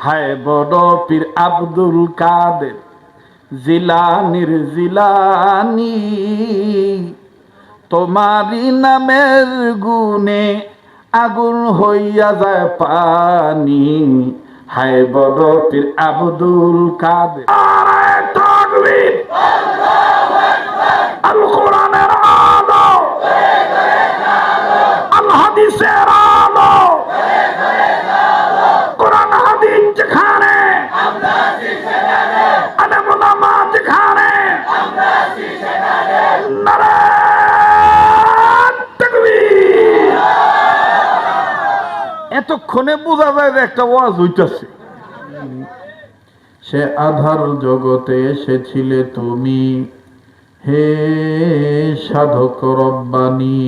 হায় বড় পীর আব্দুল কাদের জিলানির জিলানি, তোমারি নামের গুণে আগুন হইয়া যায় পানি। হায় বড় পীর আব্দুল কাদের। নারায়ে তাকবীর, আল কোরআনের আলো, আল হাদিসের আলো, কোরআন হাদিস যেখানে, আলেম ওলামা যেখানে, নারায়ে তাকবীর। এতক্ষণে বোঝা যায় যে একটা ওয়াজ হইতেছে। সে আধার জগতে এসেছিলে তুমি, হে সাধক রব্বানী।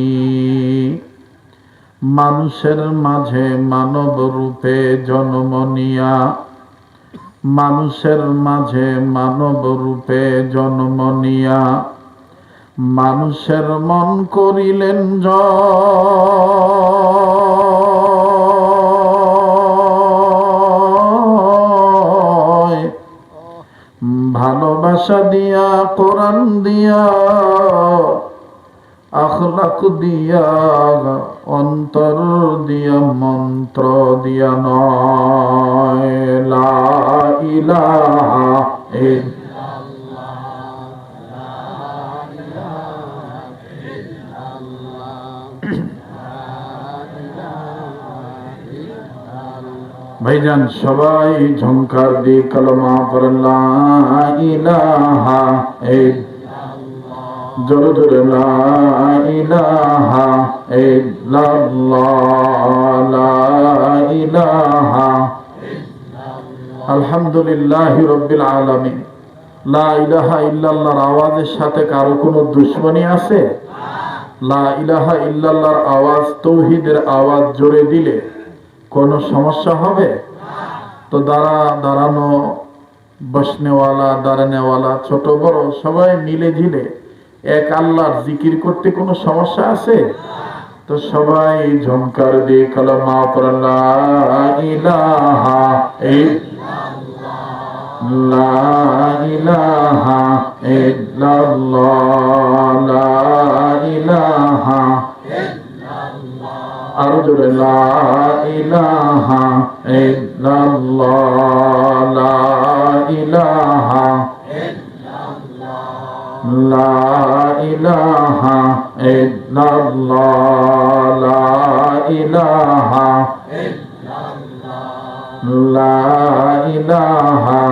মানুষের মাঝে মানব রূপে জন্ম নিয়া, মানুষের মাঝে মানব রূপে জন্ম নিয়া, মানুষের মন করিলেন জয়। ভালোবাসা দিয়া, কোরআন দিয়া, আখলাক দিয়া, অন্তর দিয়া, মন্ত্র দিয়া নয়। লা ইলাহা ভাইজান সবাই ঝংকার দিয়ে কলমা পড়েন লা ইলাহা জোরে জোরে লা ইলাহা ইল্লাল্লাহ, লা ইলাহা। আলহামদুলিল্লাহি রাব্বিল আলামিন। লা ইলাহা ইল্লাল্লাহর আওয়াজের সাথে কারো কোনো দুশমনী আছে? লা ইলাহা ইল্লাল্লাহর আওয়াজ, তৌহিদের আওয়াজ জোরে দিলে কোনো সমস্যা হবে? তো দাঁড়ানো, বসনেওয়ালা, দাঁড়ানেওয়ালা, ছোট বড় সবাই মিলে ঝিলে এক আল্লাহর জিকির করতে কোনো সমস্যা আছে? তো সবাই ঝংকার দিয়ে কালেমা পড়েন লা ইলাহা লা ইলাহা ইল্লাল্লাহ, লা ইলাহা। আরো জোরে লা ইলাহা ইল্লাল্লাহ, লা ইলাহা লা ইলাহা ইল্লাল্লাহ, লা ইলাহা লা ইলাহা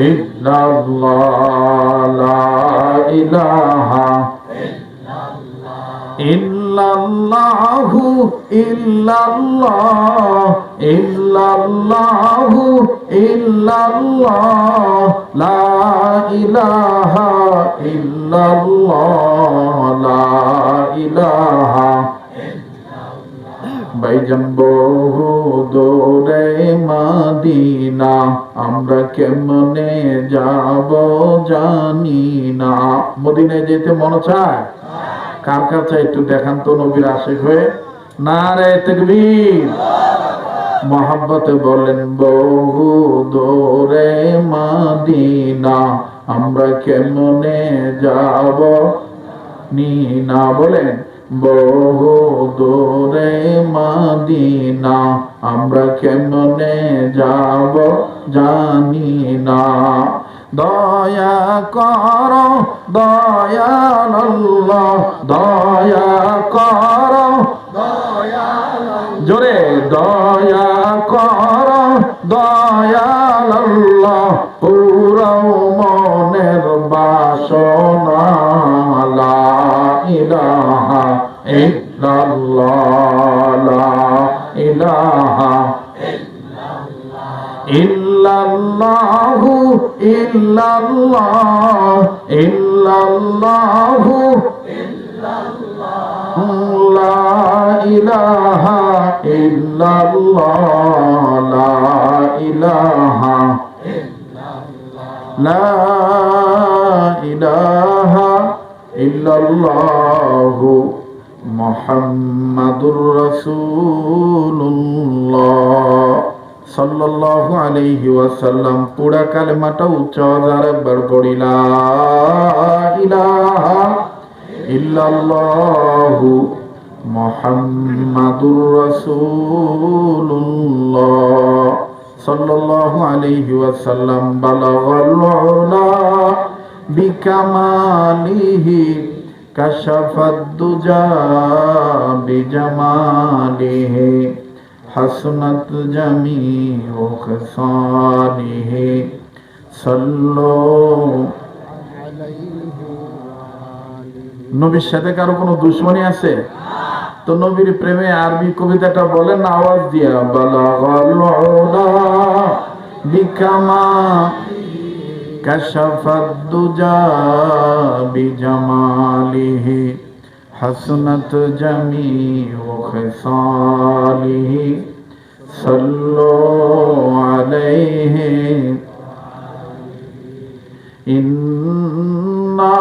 ইল্লাল্লাহ, লা ইলাহা ইল্লাল্লাহু ইল্লাল্লাহ ইল্লাল্লাহু ইল্লাল্লাহ, লা ইলাহা ইল্লাল্লাহ, লা ইলাহা। ভাইজান বহু দূরে মদিনা, আমরা কেমনে যাব জানি না। মদিনায় যেতে মন চায়? কার কার চাই একটু দেখান তো নবীর আশিক হয়ে। নারে তাকবীর। মহাব্বতে বলেন বহু দূরে মদিনা, আমরা কেমনে যাব নি না। বলেন বহু দূরে মদিনা, আমরা কেমনে যাব জানি না। দয়া কর দয়াল আল্লাহ, দয়া কর জোরে, দয়া কর দয়াল আল্লাহ, পুরাও মনের বাসনা। লা ইলাহা ইল্লাল্লাহ, লা ইলাহা ইল্লাল্লাহু ইল্লাল্লাহ ইল্লাল্লাহু লা ইলাহা ইল্লাল্লাহ, লা ইলাহা লা ইলাহা ইল্লাল্লাহু মুহাম্মাদুর রাসূলুল্লাহ সাল্লাল্লাহু আলাইহি ওয়াসাল্লাম পুরা কালেমাটা উচ্চ আওয়াজে একবার পড়ি, লা ইলাহা ইল্লাল্লাহু মুহাম্মাদুর রাসূলুল্লাহ সাল্লাল্লাহু আলাইহি ওয়াসাল্লাম বালাগাল উলা বিকামালিহি কাশাফাদ দুজা বিজামালিহি হাসনাত জামিউ খিসালিহি সাল্লু নবীর সাথে কারো কোনো দুশমনী আছে? তো নবীর প্রেমে আরবি কবিতাটা বলেন না আওয়াজ দিয়া, বালাগাল উলা বিকামা কাশাফাদ দুজা বিজামালিহি হাসনাত জামিউ খিসালিহি সাল্লু আলাইহি ইন্না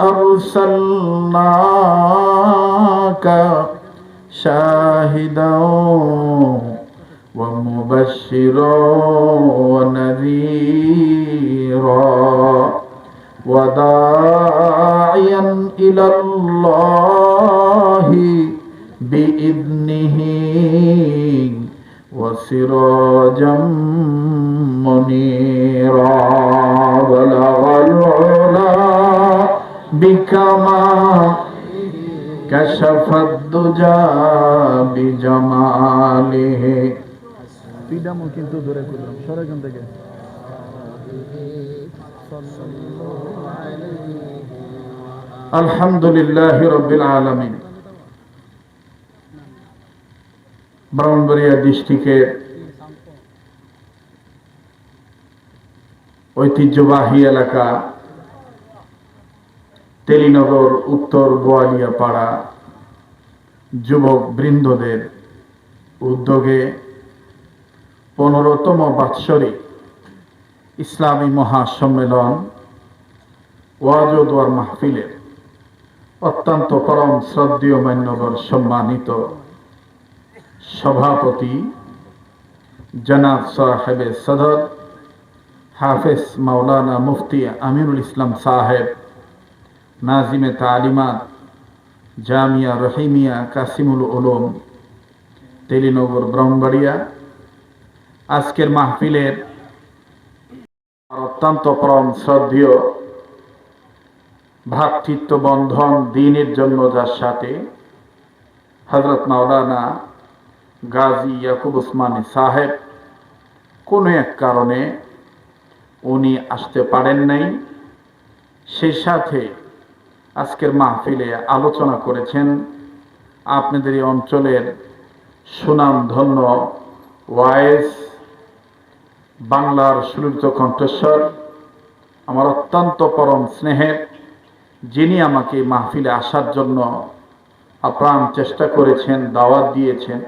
আরসালনাকা শাহিদাও ওয়া মুবাশশিরাও ওয়া নাযীরা ওয়া দাঈয়ান ইলাল্লাহি বিইذনিহি ওয়া সিরাজাম মুনীরা বালাগাল উলা বিকামা কাশাফাদ দুজা বিজামালিহি। পিডামো কিন্তু ধরে করলাম সরেখান থেকে। আলহামদুলিল্লাহি রাব্বিল আলামিন। ব্রাহ্মণবাড়িয়া ডিস্ট্রিক্টের ঐতিহ্যবাহী এলাকা তেলিনগর উত্তর গোয়ালিয়া পাড়া যুবক বৃন্দদের উদ্যোগে 15তম বাৎসরিক ইসলামী মহাসম্মেলন ওয়াজ ও দোয়ার মাহফিলের অত্যন্ত পরম শ্রদ্ধেয় মান্যবর সম্মানিত সভাপতি জনাব সাহেবে সদর হাফেজ মাওলানা মুফতি আমিনুল ইসলাম সাহেব, নাজিমে তালিমাত জামিয়া রহিমিয়া কাসিমুল উলুম তেলিনগর ব্রাহ্মণবাড়িয়া, আজকের মাহফিলের অত্যন্ত পরম শ্রদ্ধেয় ভ্রাতৃত্ব বন্ধন দ্বীনের জন্য যার সাথে হযরত মাওলানা গাজী ইয়াকুব উসমানী সাহেব কোনো এক কারণে উনি আসতে পারেন নাই, সেই সাথে আজকের মাহফিলে আলোচনা করেছেন আপনাদের এই অঞ্চলের সুনামধন্য ওয়াইস বাংলার সুললিত কণ্ঠস্বর আমার অত্যন্ত পরম স্নেহের, যিনি আমাকে মাহফিলে আসার জন্য আপ্রাণ চেষ্টা করেছেন, দাওয়াত দিয়েছেন,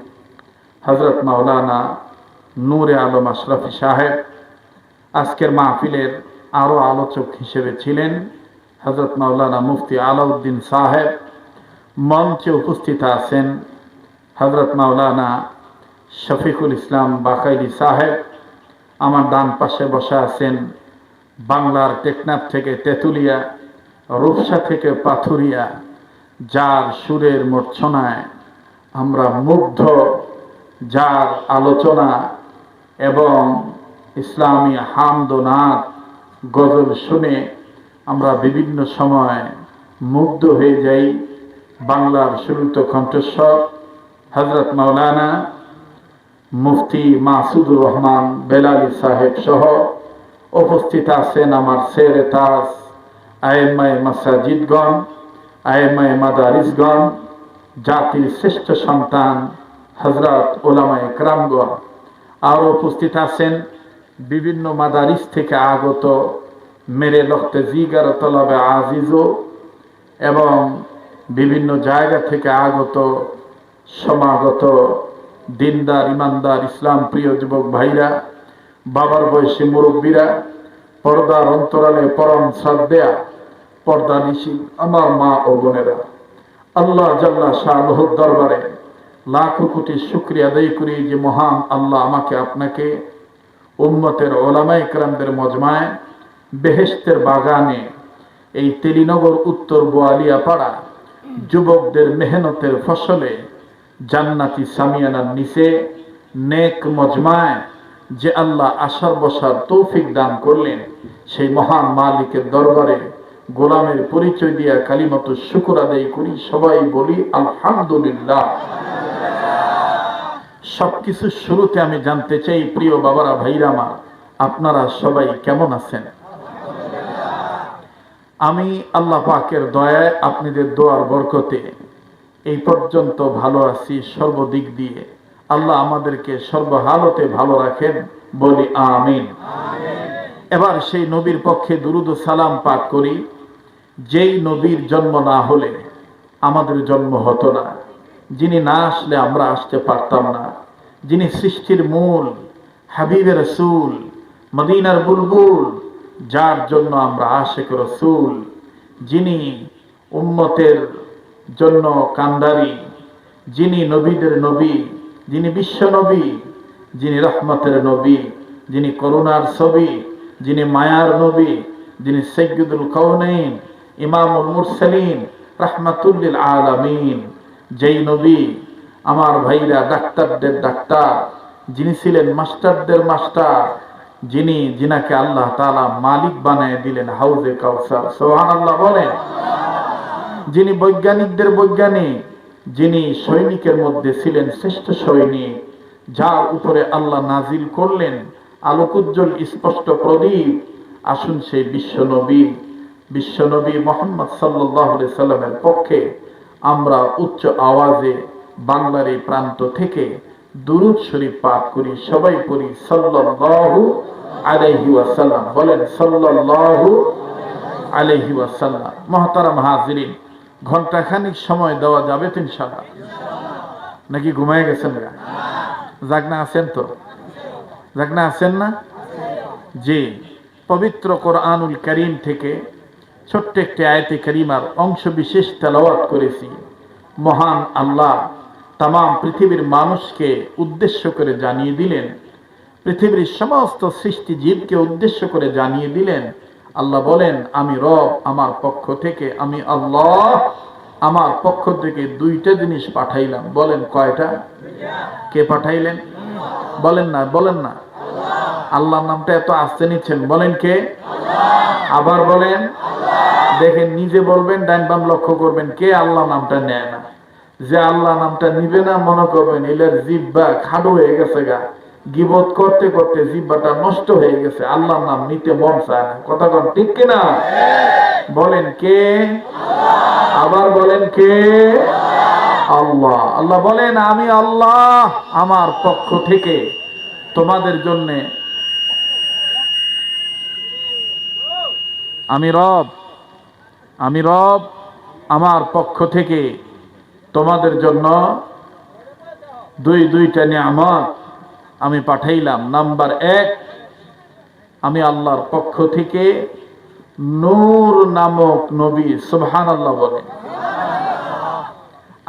হযরত মাওলানা নূরে আলম আশরাফি সাহেব। আজকের মাহফিলের আরও আলোচক হিসেবে ছিলেন হযরত মাওলানা মুফতি আলাউদ্দিন সাহেব। মঞ্চে উপস্থিত আছেন হযরত মাওলানা শফিকুল ইসলাম বাকাইলি সাহেব। আমার ডান পাশে বসে আছেন বাংলার টেকনাফ থেকে তেতুলিয়া, রূপসা থেকে পাথুরিয়া, যার সুরের মূর্ছনায় আমরা মুগ্ধ, যার আলোচনা এবং ইসলামী হামদ ও নাত গজল শুনে আমরা বিভিন্ন সময় মুগ্ধ হয়ে যাই। বাংলার সুললিত কণ্ঠস্বর হযরত মাওলানা মুফতি মাসুদুর রহমান বেলালী সাহেব সহ উপস্থিত আছেন আমার শেরে তাজ আইম্মায়ে মাসাজিদগণ, আইম্মায়ে মাদারিসগণ, জাতির শ্রেষ্ঠ সন্তান হযরত উলামায়ে কেরামগণ। আরও উপস্থিত আছেন বিভিন্ন মাদারিস থেকে আগত মেরে লখতে জিগার তলবে আজিজও এবং বিভিন্ন জায়গা থেকে আগত সমাগত দিনদার ইমানদার ইসলাম প্রিয় যুবক ভাইরা, বাবার বয়সী মুরব্বীরা, পর্দার অন্তরালে পরম শ্রদ্ধেয়া পর্দানিশী আমার মা ও বোনেরা, আল্লাহ জাল্লা শানুহুর দরবারে লাখো কোটি শুকরিয়া আদায় করি যে মহান আল্লাহ আমাকে আপনাকে উম্মতের ওলামায়ে কেরামদের মজমায় বেহেশতের বাগানে এই তেলিনগর উত্তর বোয়ালিয়াপাড়া যুবকদের মেহনতের ফসলে জান্নাতি সামিয়ানার নিচে নেক মজমায় যে আল্লাহ আসার বসার তৌফিক দান করলেন, সেই মহান মালিকের দরবারে গোলামের পরিচয় দিয়া কালিমাতু শুকর আদায় করি। সবাই বলি আলহামদুলিল্লাহ। সবকিছু শুরুতে আমি জানতে চাই, প্রিয় বাবারা, ভাইরা আমার, আপনারা সবাই কেমন আছেন? আমি আল্লাহ পাকের দয়ায়, আপনাদের দোয়ার বরকতে এই পর্যন্ত ভালো আছি সর্বদিক দিয়ে। আল্লাহ আমাদেরকে সর্বহালতে ভালো রাখেন, বলি আমিন। এবার সেই নবীর পক্ষে দুরুদ ও সালাম পাঠ করি, যেই নবীর জন্ম না হলে আমাদের জন্ম হতো না, যিনি না আসলে আমরা আসতে পারতাম না, যিনি সৃষ্টির মূল, হাবিবে রাসূল, মদিনার বুলবুল, যার জন্য আমরা আশিক রাসূল, যিনি উম্মতের জন্য কান্ডারি, যিনি নবীদের নবী, যিনি বিশ্ব নবী, যিনি রহমতের নবী, যিনি করুণার ছবি, যিনি মায়ার নবী, যিনি সাইয়্যিদুল কাউনাইন, ইমামুল মুরসালিন, রাহমাতুল লিল আলামিন, যেই নবী আমার ভাইরা ডাক্তারদের ডাক্তার, যিনি ছিলেন মাস্টারদের মাস্টার, যিনাকে আল্লাহ তাআলা মালিক বানায় দিলেন হাউজে কাউসার। সুবহানাল্লাহ বলেন। যিনি বৈজ্ঞানিকদের বৈজ্ঞানিক, যিনি সৈনিকের মধ্যে ছিলেন শ্রেষ্ঠ সৈনিক, যার উপরে আল্লাহ নাজিল করলেন আলোকোজ্জ্বল স্পষ্ট প্রদীপ। আসুন সেই বিশ্বনবী মুহাম্মদ সাল্লাল্লাহু আলাইহি সাল্লামের পক্ষে আমরা উচ্চ আওয়াজে বাংলার এই প্রান্ত থেকে দুরূদ শরীফ পাঠ করি। সবাই পড়ি সাল্লাল্লাহু আলাইহি ওয়াসাল্লাম। বলেন সাল্লাল্লাহু আলাইহি ওয়াসাল্লাম। মুহতারাম হাজিরিন, ঘন্টাখানিক সময় দেওয়া যাবে তো ইনশাআল্লাহ? নাকি ঘুমায় গেছেন? জাগনা আছেন তো? জাগনা আছেন না? জি। পবিত্র কোরআনুল কারীম থেকে ছোট্ট একটি আয়াতে কারিমার অংশ বিশেষ তেলাওয়াত করেছি। মহান আল্লাহ তাম পৃথিবীর মানুষকে উদ্দেশ্য করে জানিয়ে দিলেন, পৃথিবীর সমস্ত সৃষ্টি জীবকে উদ্দেশ্য করে জানিয়ে দিলেন। আল্লাহ বলেন, আমি রব, আমার পক্ষ থেকে, আমি আল্লাহ আমার পক্ষ থেকে দুইটা জিনিস পাঠাইলাম। বলেন কয়টা? কে পাঠাইলেন? বলেন না। আল্লাহর নামটা এত আস্তে নিচ্ছেন, বলেন কে? আবার বলেন। দেখেন, নিজে বলবেন, ডাইন বাম লক্ষ্য করবেন, কে আল্লাহ নামটা নেয় না। যে আল্লাহ নামটা নিবে না, মনে করবেন এলের জিহ্বা খাডু হয়ে গেছে গা, গীবত করতে করতে জিহ্বাটা নষ্ট হয়ে গেছে, আল্লাহর নাম নিতে মন চায় না। কথা কন ঠিক কিনা? বলেন কে? আবার বলেন কে? আল্লাহ। আল্লাহ বলেন, আমি আল্লাহ আমার পক্ষ থেকে তোমাদের জন্য, আমি রব আমার পক্ষ থেকে তোমাদের জন্য দুইটা নিয়ামত আমি পাঠাইলাম। নাম্বার 1, আমি আল্লাহর পক্ষ থেকে নূর নামক নবী, সুবহানাল্লাহ বলেন,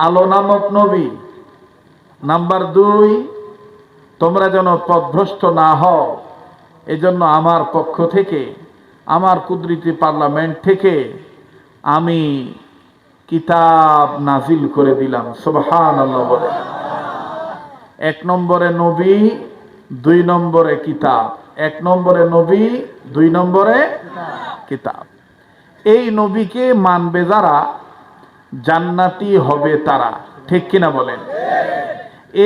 আলো নামক নবী। নাম্বার 2, তোমরা যেন পথভ্রষ্ট না হও, এজন্য আমার পক্ষ থেকে, আমার কুদরতি পার্লামেন্ট থেকে আমি কিতাব নাজিল করে দিলাম। সুবহানাল্লাহ বলেন। 1 নম্বরে নবী, 2 নম্বরে কিতাব। 1 নম্বরে নবী, 2 নম্বরে কিতাব। এই নবীকে মানবে যারা, জান্নাতি হবে তারা। ঠিক কিনা বলেন?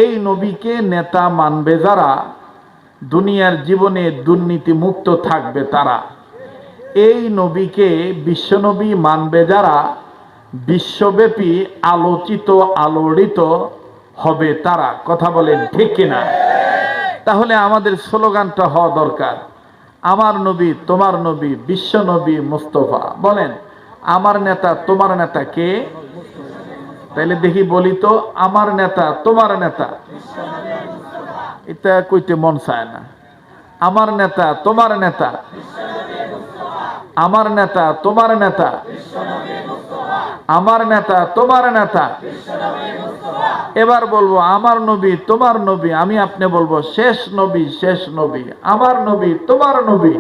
এই নবীকে নেতা মানবে যারা, দুনিয়ার জীবনে দুর্নীতি মুক্ত থাকবে তারা। এই নবীকে বিশ্বনবী মানবে যারা, বিশ্বব্যাপী আলোচিত আলোড়িত হবে তারা। কথা বলেন ঠিক কিনা? তাহলে আমাদের স্লোগানটা হওয়া দরকার, আমার নবী তোমার নবী বিশ্ব নবী মুস্তাফা। বলেন, আমার নেতা তোমার নেতা কে? তাইলে দেখি বলি তো, আমার নেতা তোমার নেতা, এটা কইতে মন চায় না। আমার নেতা তোমার নেতা, আমার নেতা তোমার নেতা, আমার নেতা তোমার নেতা। এবার বলবো আমার নবী তোমার নবী, আমি আপনি বলবো শেষ নবী শেষ নবী, আমার নবী তোমার নবী,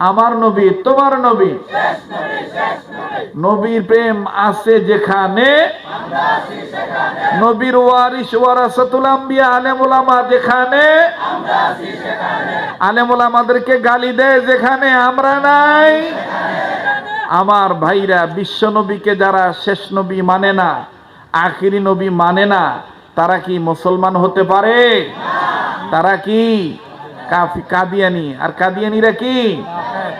আমার নবী তোমার নবী। নবীর প্রেম আছে যেখানে, নবীর ওয়ারিস ওয়ারাসাতুল আম্বিয়া আলেম ওলামা যেখানে, আলেম ওলামাদেরকে গালি দেয় যেখানে, আমরা নাই। আমার ভাইরা, বিশ্ব নবীকে যারা শেষ নবী মানে না, আখিরি নবী মানে না, তারা কি মুসলমান হতে পারে? তারা কি কাদিয়ানি। আর কাদিয়ানিরা কি?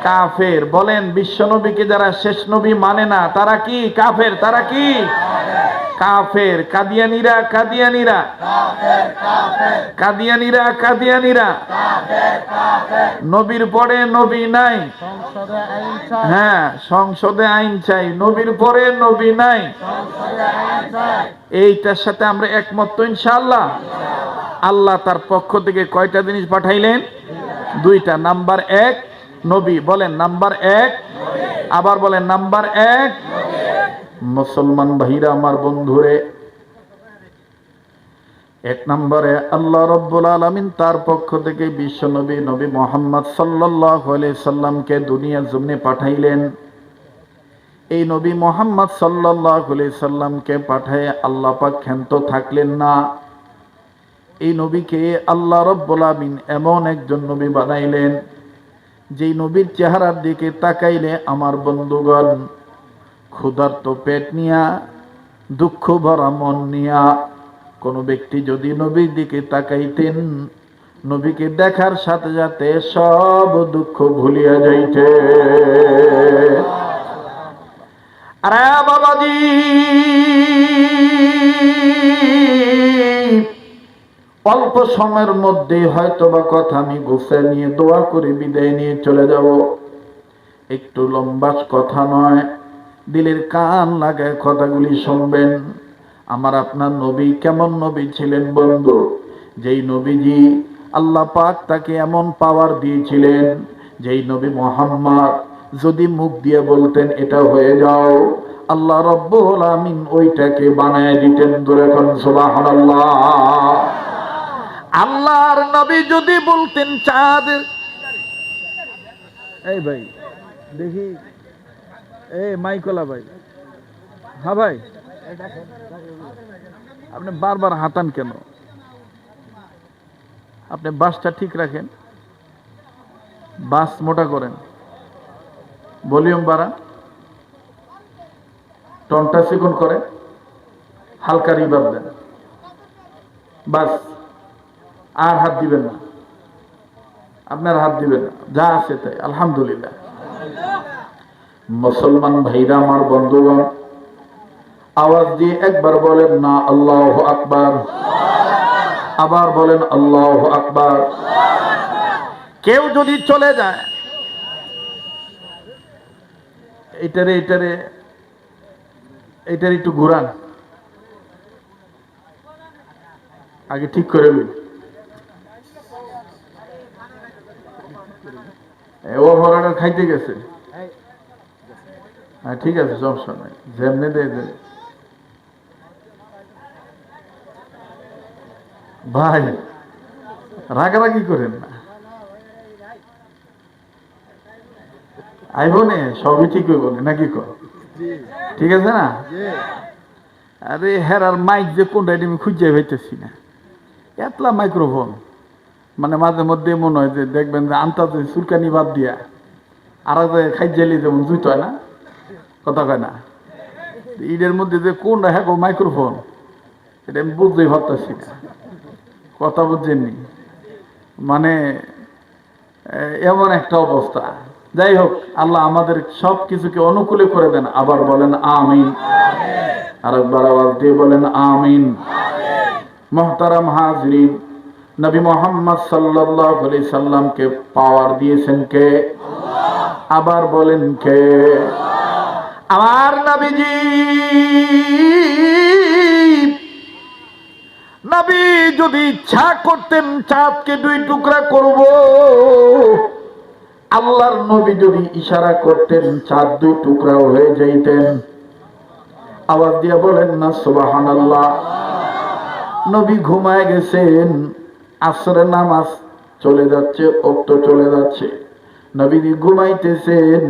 কাফের। বলেন, বিশ্ব নবীকে যারা শেষ নবী মানে না, তারা কি কাফের? তারা কি কাফের? কাদিয়ানিরা কাদিয়ানিরা কাদিয়ানিরা কাদিয়ানিরা নবীর পরে নবী নাই। হ্যাঁ, সংসদে আইন চাই, নবীর পরে নবী নাই। এইটার সাথে আমরা একমত তো ইনশাআল্লাহ? আল্লাহ তার পক্ষ থেকে কয়টা জিনিস পাঠাইলেন? দুইটা। নাম্বার এক নবী। বলেন নাম্বার এক। আবার বলেন নাম্বার এক। মুসলমান ভাইরা আমার, বন্ধুরে, এক নম্বরে আল্লাহ রাব্বুল আলামিন তার পক্ষ থেকে বিশ্ব নবী নবী মুহাম্মদ সাল্লাল্লাহু আলাইহি সাল্লামকে দুনিয়ার জমিনে পাঠাইলেন। এই নবী মুহাম্মদ সাল্লাল্লাহু আলাইহি সাল্লামকে পাঠায় আল্লাহ পাক ক্ষান্ত থাকলেন না। এই নবীকে আল্লাহ রাব্বুল আলামিন এমন একজন নবী বানাইলেন, যেই নবীর চেহারার দিকে তাকাইলে আমার বন্ধুগণ, ক্ষুধার্ত পেট নিয়া, দুঃখ ভরা মন নিয়া কোন ব্যক্তি যদি নবীর দিকে তাকাইতেন, নবীকে দেখার সাথে সাথে সব দুঃখ ভুলিয়া যাইতে। আরে বাবাজি, অল্প সময়ের মধ্যে হয়তো বা কথা আমি গুছিয়ে নিয়ে দোয়া করে বিদায় নিয়ে চলে যাব। একটু লম্বা কথা নয়, দিলের কান লাগায় কথাগুলি শুনবেন। আমার আপনার নবী কেমন নবী ছিলেন বন্ধু? যেই নবীজি আল্লাহ পাক তাকে এমন পাওয়ার দিয়েছিলেন, যেই নবী মুহাম্মদ যদি মুখ দিয়ে বলতেন এটা হয়ে যাও, আল্লাহ রাব্বুল আমিন ওইটাকে বানায় দিতেন। দূরে কোন সুবহানাল্লাহ। আল্লাহর নবী যদি বলতেন চাঁদ, এই ভাই দেখি, এই মাইকলা ভাই, হ্যাঁ ভাই, আপনি বারবার হাতান কেন? আপনি বাসটা ঠিক রাখেন, বাস মোটা করেন, ভলিউম বাড়ান, টনটা চিকন করে, হালকা রিভাব দেন, বাস। আর হাত দিবেন না, আপনার হাত দিবেন না, যা আছে তাই আলহামদুলিল্লাহ। মুসলমান ভাইরা আমার, বন্ধুগণ, আওয়াজ দিয়ে একবার বলেন না আল্লাহু আকবার, আবার বলেন আল্লাহু আকবার। কেউ যদি চলে যায়, এইটারে এইটারে এইটারে একটু ঘুরান, আগে ঠিক করে নিন। ও ভরাটা খাইতে গেছে। হ্যাঁ ঠিক আছে, সমস্যা নাই, যেমনি দিয়ে দেন। ভাই রাগারাগি করেন না, আইব নে, সবই ঠিক হইব নাকি কর? ঠিক আছে না? আরে হেরার মাইক যে কোনটা আমি খুঁজে পাইতেছি না, এতলা মাইক্রোফোন। মানে মাঝে মধ্যে মনে হয় যে দেখবেন যে আন্তাজে চুলকানি বাদ দিয়া আর খাইজেলি যেমন জুইত হয় না, কথা কয় না, ঈদের মধ্যে যে কোনটা হ্যাঁ মাইক্রোফোন, এটা আমি বুঝতেই পারতেছি না। কথা বুঝছেননি? মানে এমন একটা অবস্থা। যাই হোক, আল্লাহ আমাদের সব কিছুকে অনুকূলে করে দেন। আবার বলেন আমিন, আরেকবার আওয়াজ দিয়ে বলেন আমিন। মুহতারাম হাজরিন, নবী মুহাম্মদ সাল্লাল্লাহু আলাইহি সাল্লামকে পাওয়ার দিয়েছেন কে? আবার বলেন কে? আমার নবীজি। নবী যদি ইচ্ছা করতেন চাঁদকে দুই টুকরা করব, আল্লাহর নবী যদি ইশারা করতেন চাঁদ দুই টুকরা হয়ে যাইতেন। আওয়াজ দিয়ে বলেন না সুবহানাল্লাহ। নবী ঘুমায় গেছেন, আসরের নামাজ চলে যাচ্ছে, ওক্ত চলে যাচ্ছে, নবীজি ঘুমাইতেছেন।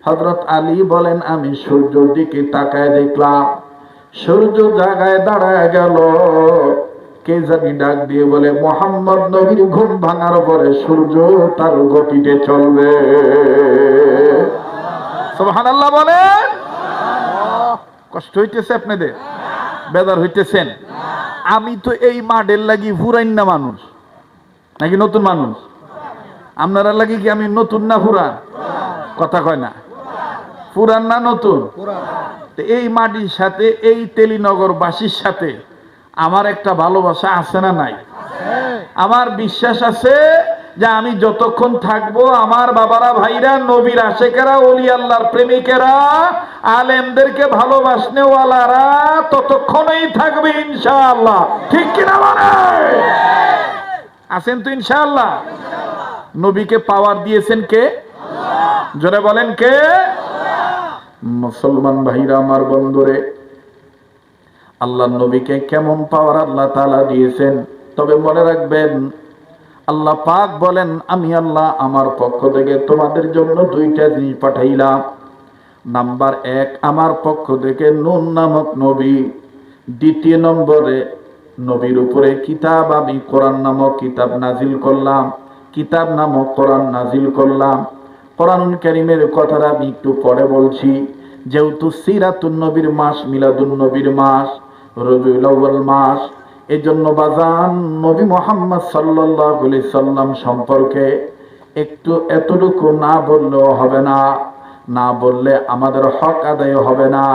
হযরত আলী বলেন আমি সূর্যের দিকে তাকায় দেখলাম সূর্য জায়গায় দাঁড়ায় গেল। কে জানি ডাক দিয়ে বলে মুহাম্মদ নবীর ঘুম ভাঙার পরে সূর্য তার গতিতে চলবে। সুবহানাল্লাহ বলেন। কষ্ট হইতেছে আপনাদের? বেজার হইতেছেন? আমি তো এই মাডেল লাগি পুরান না মানুষ নাকি নতুন মানুষ? আপনারা লাগি কি আমি নতুন না পুরান? কথা কয় না। পুরান না নতুন? এই মাটির সাথে এই তেলিনগরবাসীর সাথে আমার একটা ভালোবাসা আছে না নাই? আমার বিশ্বাস আছে যে আমি যতক্ষণ থাকবো আমার বাবারা ভাইরা নবীর আশেকেরা ওলি আল্লাহর প্রেমিকেরা আলেমদেরকে ভালোবাসনেওয়ালারা ততক্ষণই থাকবে ইনশাআল্লাহ। ঠিক কিনা বলে? আছেন তো ইনশাআল্লাহ? নবীকে পাওয়ার দিয়েছেন কে? জোরে বলেন কে? মুসলমান ভাইরা আমার বন্ধুরে, আল্লাহ নবীকে কেমন পাওয়ার আল্লাহ তাআলা দিয়েছেন। তবে মনে রাখবেন আল্লাহ পাক বলেন আমি আল্লাহ আমার পক্ষ থেকে তোমাদের জন্য দুইটা জিনিস পাঠাইলাম। নাম্বার 1, আমার পক্ষ থেকে নূহ নামক নবী। দ্বিতীয় নম্বরে নবীর উপরে কিতাব, আমি কোরআন নামক কিতাব নাজিল করলাম। কিতাব নামক কোরআন নাজিল করলাম। কোরআনুল কারীমের কথাটা আমি একটু পরে বলছি। যেহেতু সিরাতুন নবীর মাস, মিলাদুন নবীর মাস, রবিউল আউয়াল মাস, এই জন্য বাজান নবী মুহাম্মদ সাল্লাল্লাহু আলাইহি সাল্লাম সম্পর্কে একটু এতটুকু না বললেও হবে না। না বললে আমাদের হক আদায় হবে না।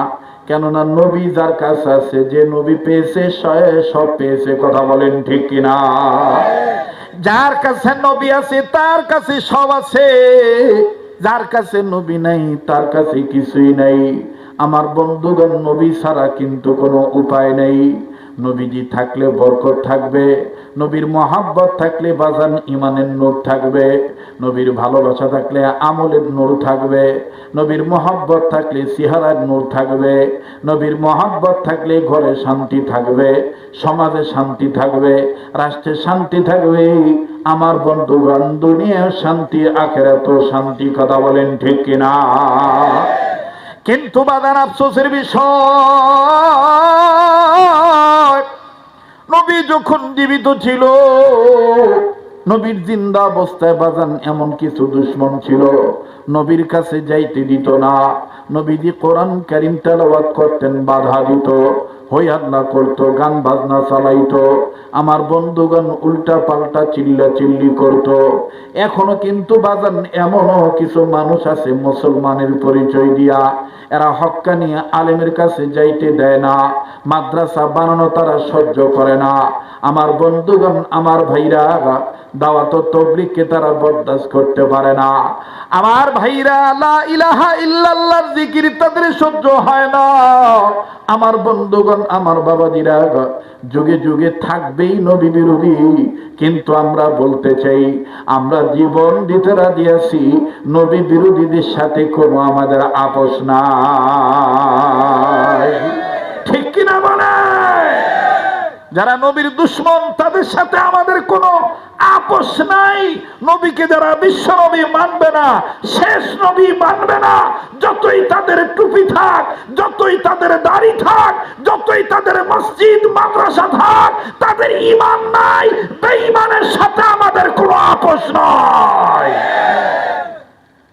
কেননা নবী যার কাছে আছে, যে নবী পেয়েছে সব পেয়েছে। কথা বলেন ঠিক কিনা? যার কাছে নবী আছে তার কাছে সব আছে, যার কাছে নবী নাই তার কাছে কিছুই নাই। আমার বন্ধুগণ, নবী ছাড়া কিন্তু কোনো উপায় নেই। নবীজি থাকলে বরকত থাকবে, নবীর মহাব্বত থাকলে বাজান ইমানের নূর থাকবে, নবীর ভালোবাসা থাকলে আমলের নূর থাকবে, নবীর মহাব্বত থাকলে চেহারার নূর থাকবে, নবীর মহাব্বত থাকলে ঘরে শান্তি থাকবে, সমাজে শান্তি থাকবে, রাষ্ট্রে শান্তি থাকবে। আমার বন্ধুগণ, দুনিয়ার শান্তি, আখিরাতেও শান্তি। কথা বলেন ঠিক কিনা? কিন্তু বাজান আফসোসের বিষয়, নবী যখন জীবিত ছিল, নবীর জিন্দা অবস্থায় বাজান এমন কিছু দুশমন ছিল নবীর কাছে যাইতে দিত না। নবীজি কোরআন কারীম তেলাওয়াত করতেন, বাধা দিত, হই আল্লাহ করতো, গান বাজনা চালাইতো। আমার বন্ধুগণ উল্টা পাল্টা চিল্লা চিল্লি করতো। এখনো কিন্তু বাজান এমনও কিছু মানুষ আছে মুসলমানের পরিচয় দিয়া এরা হক্কানি আলেমের কাছে যাইতে দেয় না। মাদ্রাসা বানানো তারা সহ্য করে না। আমার বন্ধুগণ, আমার ভাইরা, দাওয়াত ও তাবলীগকে তারা বরদাস্ত করতে পারে না। আমার ভাইরা, লা ইলাহা ইল্লাল্লাহর জিকির তাদের সহ্য হয় না। আমার বন্ধুগণ, আমার বাবাজিরা, যুগে যুগে থাকবেই নবী বিরোধী, কিন্তু আমরা বলতে চাই আমরা জীবন দিতে রাজি আছি, নবী বিরোধীদের সাথে কোনো আমাদের আপোষ নাই। ঠিক কিনা বলে? যারা নবীর দুশমন তাদের সাথে আমাদের কোনো আপোষ নাই। নবীকে যারা বিশ্ব নবী মানবে না, শেষ নবী মানবে না, যতই তাদের টুপি থাক, যতই তাদের দাড়ি থাক, যতই তাদের মসজিদ মাদ্রাসা থাক, তাদের ঈমান নাই। বেঈমানের সাথে আমাদের কোনো আপোষ নাই।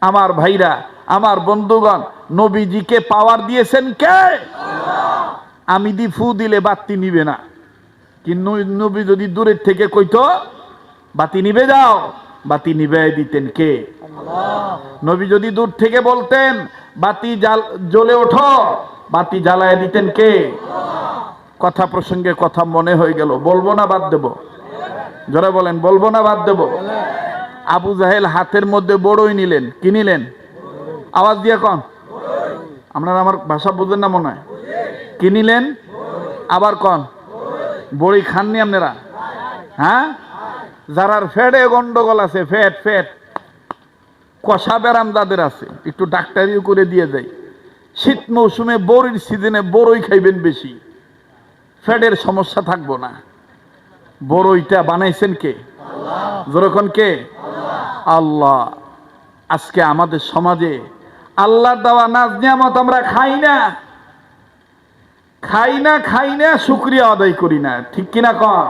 আমার ভাইরা, আমার বন্ধুগণ, নবীজিকে পাওয়ার দিয়েছেন কে? আমি দি ফু দিলে বাতি নিবে না, কিন্তু নবী যদি দূরের থেকে কইতো বাতি নিবে যাও, বাতি নিবে দিতেন কে? নবী যদি দূর থেকে বলতেন বাতি জ্বলে ওঠো, বাতি জ্বালায় দিতেন কে? কথা প্রসঙ্গে কথা মনে হয়ে গেল, বলবো না বাদ দেব? যারা বলেন বলবো না বাদ দেব? আবু জাহেল হাতের মধ্যে বড়ই নিলেন। কি নিলেন? আওয়াজ দিয়ে কন, আপনারা আমার ভাষা বুঝেন না মনে হয়। কি নিলেন? আবার কন, বড়ি খাননি আপনারা? হ্যাঁ, যারার ফ্যাটে গন্ডগোল আছে, ফ্যাট কষা ব্যারাম যাদের আছে, একটু ডাক্তারিও করে দিয়ে যায়। শীত মৌসুমে বড়ির সিজনে বড়ই খাইবেন বেশি, ফ্যাটের সমস্যা থাকবো না। বড়ইটা বানাইছেন কে? যেরকম কে? আল্লাহ। আজকে আমাদের সমাজে আল্লাহর দেওয়া নাজ নিয়ামত আমরা খাই না, শুকরিয়া আদায় করি না, ঠিক কিনা কন?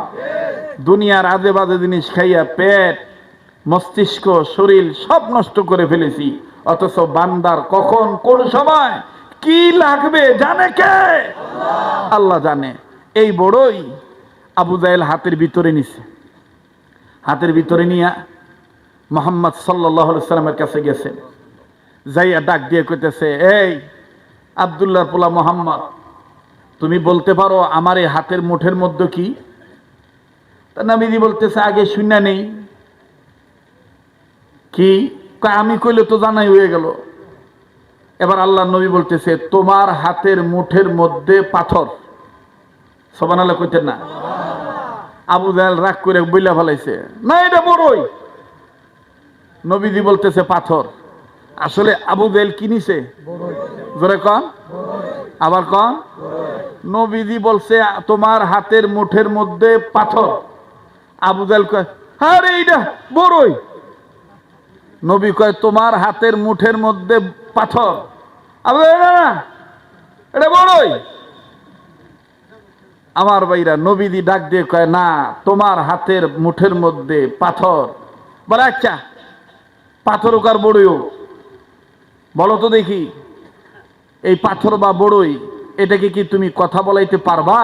দুনিয়ার আজে বাজে জিনিস খাইয়া পেট, মস্তিষ্ক, শরীর সব নষ্ট করে ফেলেছি। অথচ বান্দার কখন কোন সময় কি লাগবে জানে কে? আল্লাহ জানে। এই বড়ই আবু জাহেল হাতের ভিতরে নিছে, হাতের ভিতরে নিয়া মুহাম্মদ সাল্লাল্লাহু আলাইহি সাল্লামের কাছে গেছে, যাইয়া ডাক দিয়ে কইতেছে, এই আব্দুল্লাহর পোলা মুহাম্মদ, তুমি বলতে পারো আমার এই হাতের মুঠের মধ্যে কি? তা নবীজি বলতেছে, আগে শুনা নেই কি? আমি কইলে তো জানাই হয়ে গেল। এবার আল্লাহ নবী বলতেছে, তোমার হাতের মুঠের মধ্যে পাথর। সুবহানাল্লাহ কইতেন না? আবু জাহেল রাগ করে বইলা ফেলাইছে, না এটা বড়ই। নবীজি বলতেছে পাথর। আসলে আবু জাহেল কি নিছে? জোরে কন, আবার কন। নবীজি বলছে তোমার হাতের মুঠের মধ্যে পাথর। আবু জাহেল কয়, আরে এইটা বড়ই। নবী কয় তোমার হাতের মুঠের মধ্যে পাথর। আবু জাহেল, না এটা বড়ই। আমার ভাইরা, নবীজি ডাক দিয়ে কয়, না তোমার হাতের মুঠের মধ্যে পাথর। বলে আচ্ছা, পাথর হোক আর বড়ই হোক, বলো তো দেখি এই পাথর বা বড়ই এটাকে কি তুমি কথা বলাইতে পারবা?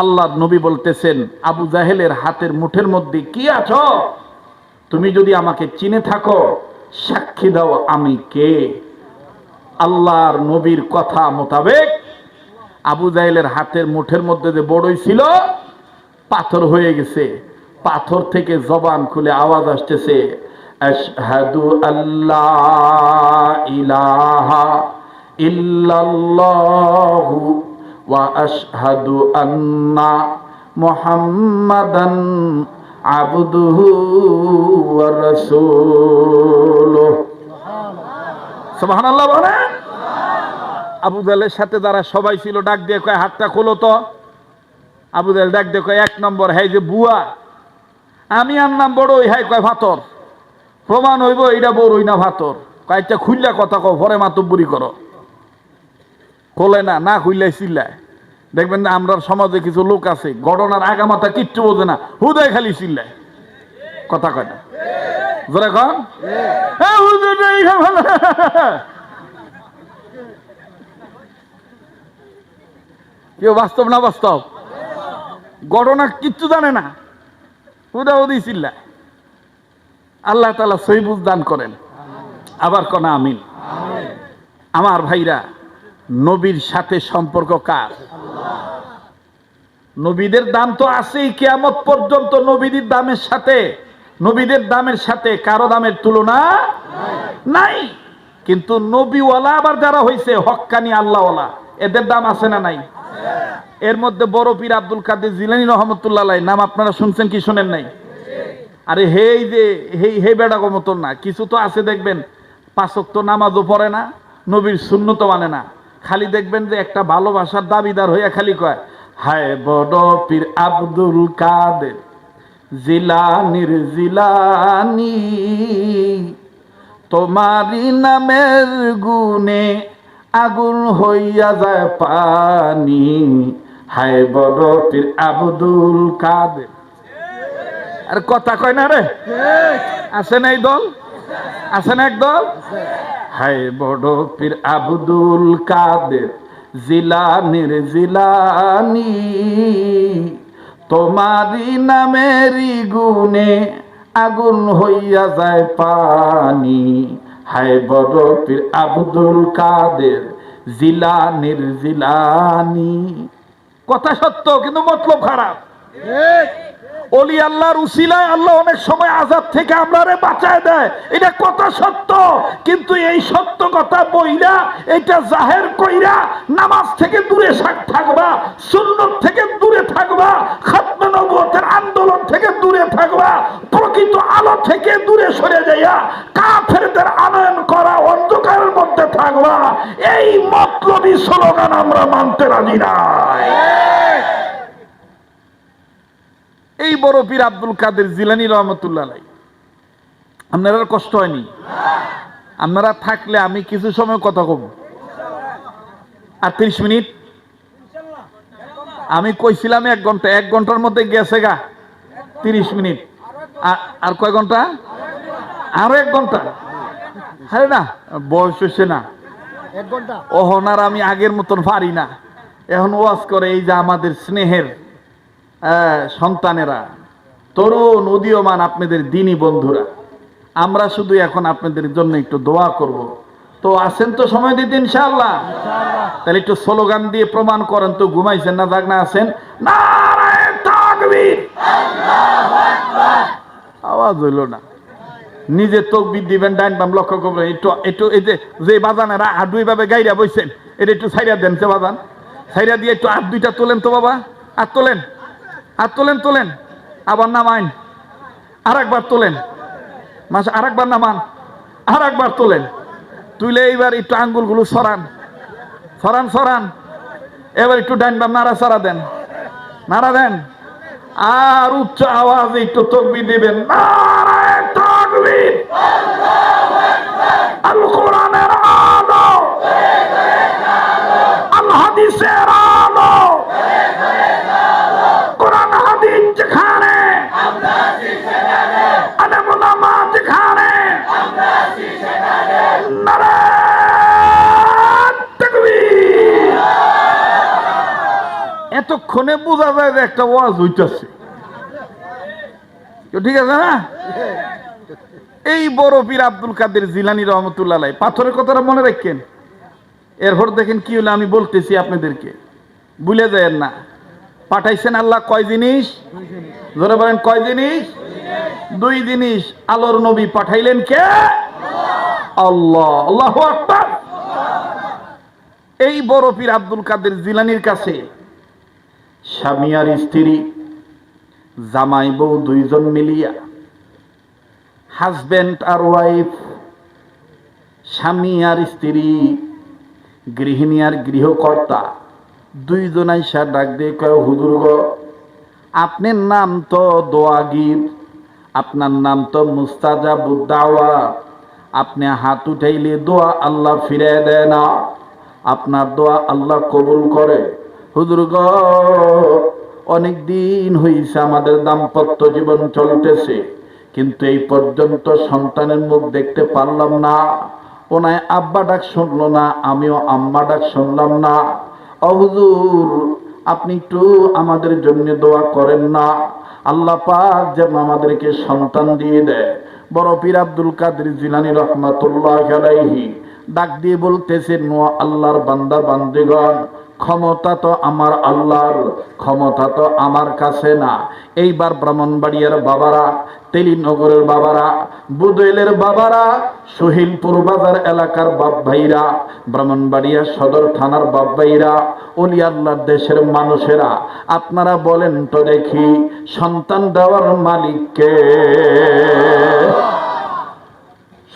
আল্লাহ নবী বলতেছেন, আবু জাহেলের হাতের মুঠের মধ্যে কি আছো? তুমি যদি আমাকে চিনে থাকো, সাক্ষী দাও আমি কে। আল্লাহর নবীর কথা মোতাবেক আবু জাহেলের হাতের মুঠের মধ্যে যে বড়ই ছিল, পাথর হয়ে গেছে। পাথর থেকে জবান খুলে আওয়াজ আসতেছে, আশহাদু আল্লাহ ইলাহা ইল্লাল্লাহু ওয়া আশহাদু আন্না মুহাম্মাদান আবদুহু ওয়া রাসূলুহু। সুবহানাল্লাহ বলেন। আবু জাহেলের সাথে যারা সবাই ছিল ডাক দিয়ে কয়, হাতটা খোলো তো। আবু জাহেল ডাক দিয়ে কয়, এক নম্বর, হ্যাঁ যে বুয়া, আমি আনলাম বড়ই, হ্যাঁ কয় ভাতর। প্রমাণ হইব এটা বড়ই না ভাতর। কয়েকটা খুললা কথা কও, পরে মাতব্বরি করো। খোলে না, না খুললাই চিল্লায়। দেখবেন না আমরা সমাজে কিছু লোক আছে, ঘটনার আগামাথা কিচ্ছু বোঝে না, হুদায় খালি চিল্লায়, কথা কয় না। জোরে কন, কেউ বাস্তব না বাস্তব, ঘটনা কিচ্ছু জানে না, হুদা হুদি চিল্লায়। আল্লাহ তাআলা সহি বুঝ দান করেন। আবার কনা আমিন। আমার ভাইরা, নবীর সাথে সম্পর্ক কার? নবীদের দাম তো আছেই কিয়ামত পর্যন্ত। নবীদের দামের সাথে কারো দামের তুলনা নাই। কিন্তু নবীওয়ালা আবার যারা হইছে হক্কানি আল্লাহওয়ালা, এদের দাম আছে না নাই? এর মধ্যে বড় পীর আব্দুল কাদের জিলানী রহমতুল্লাহ আলাইহি নাম আপনারা শুনছেন কি শুনেন নাই? আরে হেই যে হে বেড়া মতন না, কিছু তো আছে দেখবেন 5 ওয়াক্ত নামাজও পড়ে না, নবীর সুন্নত মানে না, খালি দেখবেন যে একটা ভালোবাসার দাবিদার হইয়া খালি কয়, হায় বড় পীর আব্দুল কাদের জিলানীর জিলানী, তোমারি নামের গুণে আগুন হইয়া যায় পানি, হায় বড় পীর আব্দুল কাদের। আর কথা কয় না রে, আছে না এই দল, আছে না একদল? হায় বড় পীর আব্দুল কাদের জিলানীর জিলানী, তোমারি নামেরই গুণে আগুন হইয়া যায় পানি, হায় বড় পীর আব্দুল কাদের জিলানীর জিলানী। কথা সত্য, কিন্তু মতলব খারাপ। ওলি আল্লাহর উসিলায় আল্লাহ অনেক সময় আযাব থেকে আমরারে বাঁচায় দেয়, এটা কথা সত্য। কিন্তু এই সত্য কথা বইরা এটা জাহের কইরা নামাজ থেকে দূরে থাকবা, সুন্নাত থেকে দূরে থাকবা, খাতমে নবুয়তের আন্দোলন থেকে দূরে থাকবা, প্রকৃত আলো থেকে দূরে সরে যাইয়া কাফেরদের আনয়ন করা অন্ধকারের মধ্যে থাকবা, এই মতলবী স্লোগান আমরা মানতে রাজি নাই। এই বড় পীর আব্দুল কাদের জিলানী রহমতুল্লাহ আলাইহি, আপনারা কষ্ট হয়নি? আপনারা থাকলে আমি কিছু সময় কথা কব, আর 30 মিনিট। আমি কইছিলাম 1 ঘন্টা, 1 ঘন্টার মধ্যে গেছে গা 30 মিনিট। আর কয় ঘন্টা? আরো 1 ঘন্টা। হ্যাঁ না, বয়স হচ্ছে না, 1 ঘন্টা। ওহন আর আমি আগের মতন পারি না। এখন ওয়াজ করে এই যে আমাদের স্নেহের সন্তানেরা, তরুণ উদীয়মান আপনাদের দিনী বন্ধুরা, আমরা শুধু এখন আপনাদের জন্য একটু দোয়া করব। তো আছেন তো সময় দিতে ইনশাআল্লাহ? তাহলে একটু স্লোগান দিয়ে প্রমাণ করেন তো, ঘুমাইছেন না জাগনা আছেন? নারায়ে তাকবীর, আল্লাহু আকবার। আওয়াজ হইল না। নিজে তকবীর দিবেন, ডাইন বাম লক্ষ্য করবেন। একটু এই যে বাজানেরা হাত দুইভাবে গাইরা বইছেন, এটা একটু সাইরা দেন সে বাজান, সাইরা দিয়ে একটু হাত দুইটা তোলেন তো বাবা, হাত তোলেন, হাত তোলেন, তোলেন, আবার নামাইন, আর একবার তোলেন, মাসে আর একবার নামান, আর একবার তোলেন, তুলে এইবার একটু আঙ্গুলগুলো সরান, সরান, সরান। এবার একটু ডাইন বাম নাড়া সারা দেন, নাড়া দেন, আর উচ্চ আওয়াজে একটু তাকবীর দিবেন। নারায়ে তাকবীর, আল্লাহু আকবার। আল কোরআনের আলো, আল হাদিসের আলো, কোরআন হাদিস যেখানে, আমরা আছি সেখানে, আলেম ওলামা যেখানে, আমরা আছি সেখানে। নারায়ে তাকবীর। এতক্ষণে বোঝা যায় যে একটা ওয়াজ হইতেছে, ঠিক আছে না? এই বড় পীর আব্দুল কাদের জিলানী রহমতুল্লাহ আলাইহি, পাথরের কথাটা মনে রাখেন। এরপর দেখেন কি হলো, আমি বলতেছি আপনাদেরকে, ভুলে যায়েন না। পাঠাইছেন আল্লাহ কয় জিনিস? জোরে বলেন, কয় জিনিস? 2 জিনিস। আলোর নবী পাঠাইলেন কে? আল্লাহ। আল্লাহু আকবার। এই বড় পীর আব্দুল কাদের জিলানীর কাছে স্বামী আর স্ত্রী, জামাই বউ 2 জন মিলিয়া, হাজবেন্ড আর ওয়াইফ, স্বামী আর স্ত্রী, গৃহিণী আর গৃহকর্তা, 2 জন আইসা ডাক দিয়ে কয়, হুজুর গো, আপনার নাম তো দোয়াগীর, আপনার নাম তো মুস্তাজাবুদ দাওয়া, আপনি হাত উঠাইলে দোয়া আল্লাহ ফিরিয়ে দেয় না, আপনার দোয়া আল্লাহ কবুল করে। হুজুর গো, অনেক দিন হইছে আমাদের দাম্পত্য জীবন চলতেছে, কিন্তু এই পর্যন্ত সন্তানের মুখ দেখতে পারলাম না। ওনায় আব্বা ডাক শুনলো না, আমিও আম্মা ডাক শুনলাম না। ও হুজুর, আপনি একটু আমাদের জন্য দোয়া করেন না, আল্লাহ পাক যেন আমাদেরকে সন্তান দিয়ে দেয়। বড় পীর আব্দুল কাদের জিলানী রহমাতুল্লাহি আলাইহি ডাক দিয়ে বলতেছেন, ও আল্লাহর বান্দা বান্দিগণ, ক্ষমতা তো আমার আল্লাহর, ক্ষমতা তো আমার কাছে না। এইবার ব্রাহ্মণবাড়িয়ার বাবারা, তেলিনগরের বাবারা, বুদইলের বাবারা, সোহিলপুর বাজার এলাকার বাপ ভাইরা, ব্রাহ্মণবাড়িয়া সদর থানার বাপ ভাইরা, ওলি আল্লাহর দেশের মানুষেরা, আপনারা বলেন তো দেখি, সন্তান দেওয়ার মালিক কে?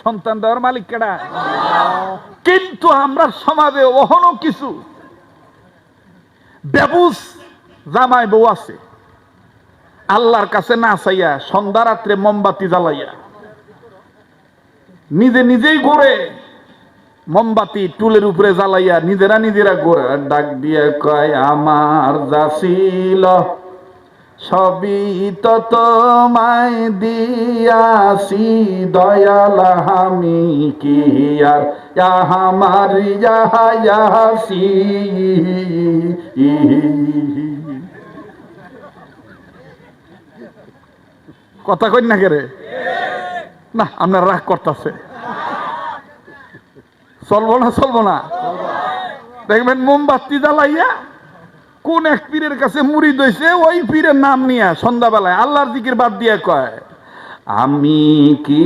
সন্তান দেওয়ার মালিক কেডা? কিন্তু আমরা সমাজে ওহনো কিছু বেবুস জামাই বউ আছে, আল্লাহর কাছে না চাইয়া সন্ধ্যা রাত্রে মোমবাতি জ্বালাইয়া নিজে নিজেই ঘোরে, মোমবাতি টুলের উপরে জ্বালাইয়া নিজেরা ঘোরে, ডাক দিয়ে কয়, আমার যা ছিল সবই তো তোমায় দিয়াছি দয়াল, আমি কি আর আমার যাহাসি। কথা কই না কেরে? না, আপনার রাগ করতেছে। চলবো না, চলবো না। দেখবেন মোমবাতি জ্বালাইয়া কোন এক পীরের কাছে মুরিদ হইছে, ওই পীরের নাম নিয়ে সন্ধ্যাবেলায় আল্লাহর জিকির বাদ দিয়ে কয়, আমি কি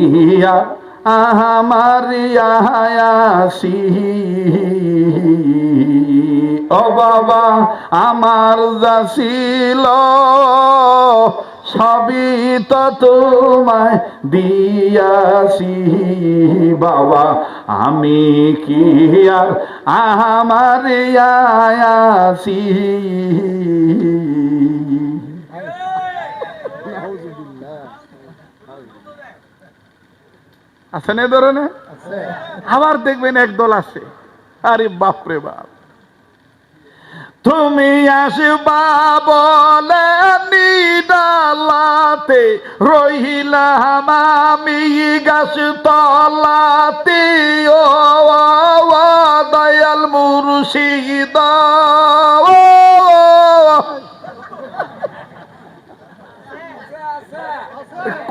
আমার আয়াসি ও বাবা আমার যা ছিল সবই তো তোমায় দিয়াছি বাবা, আমি কি আর আমার আয়াসি। আছে না ধরনের? আবার দেখবেন একদল আছে, আরে বাপরে বাপ, তুমি আসবা বলে নিডালাতে রহিলাম আমি গাছ তলাতে ও দয়াল মুর্শিদ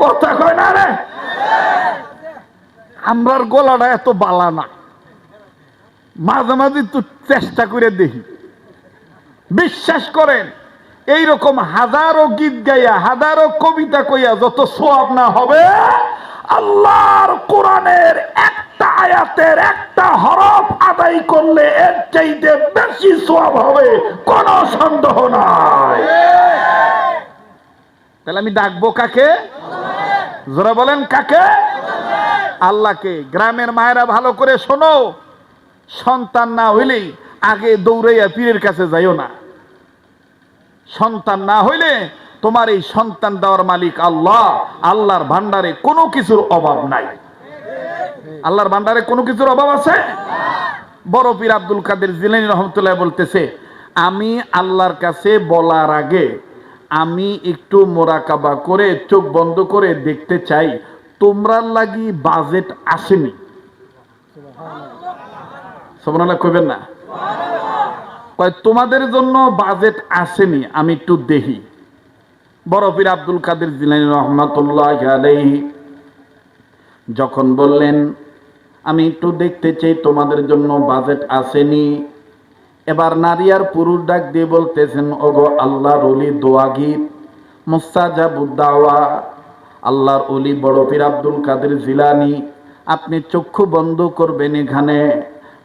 কথা কয় না রে, আমরার গলাটা এত বালা না, মাঝে মাঝে তো চেষ্টা করে দেখি। বিশ্বাস করেন এইরকম হাজারো গীত গাইয়া হাজারো কবিতা কইয়া যত সওয়াব না হবে, আল্লাহর কোরআনের একটা আয়াতের একটা হরফ আদায় করলে এর চাইতে বেশি সওয়াব হবে, কোনো সন্দেহ নাই। তাহলে আমি ডাকবো কাকে? যারা বলেন কাকে? আল্লাহকে। গ্রামের মায়েরা ভালো করে শোনো, সন্তান না হইলেই আগে দৌড়াইয়া পীরের কাছে যাইও না। সন্তান না হইলে তোমার এই সন্তান দেওয়ার মালিক আল্লাহ। আল্লাহর ভান্ডারে কোনো কিছুর অভাব নাই। আল্লাহর ভান্ডারে কোনো কিছুর অভাব আছে? বড় পীর আব্দুল কাদের জিলানী রহমতুল্লাহ বলতেছে, আমি আল্লাহর কাছে বলার আগে আমি একটু মোরাকাবা করে চোখ বন্ধ করে দেখতে চাই তোমরা লাগি বাজেট আসেনি। সুবহানাল্লাহ কইবেন না? কয় তোমাদের জন্য বাজেট আসেনি, আমি একটু দেখি। বড় পীর আব্দুল কাদের জিলানী রহমাতুল্লাহ আলাইহি যখন বললেন আমি একটু দেখতে চাই তোমাদের জন্য বাজেট আসেনি, এবার নারী আর পুরুষ ডাক দিয়ে বলতেছেন, ওগো আল্লাহর ওলি দোয়াগীর মুস্তাজাবুদ দাওয়া, আল্লাহর ওলি বড় পীর আব্দুল কাদের জিলানী, আপনি চক্ষু বন্ধ করবেন, এখানে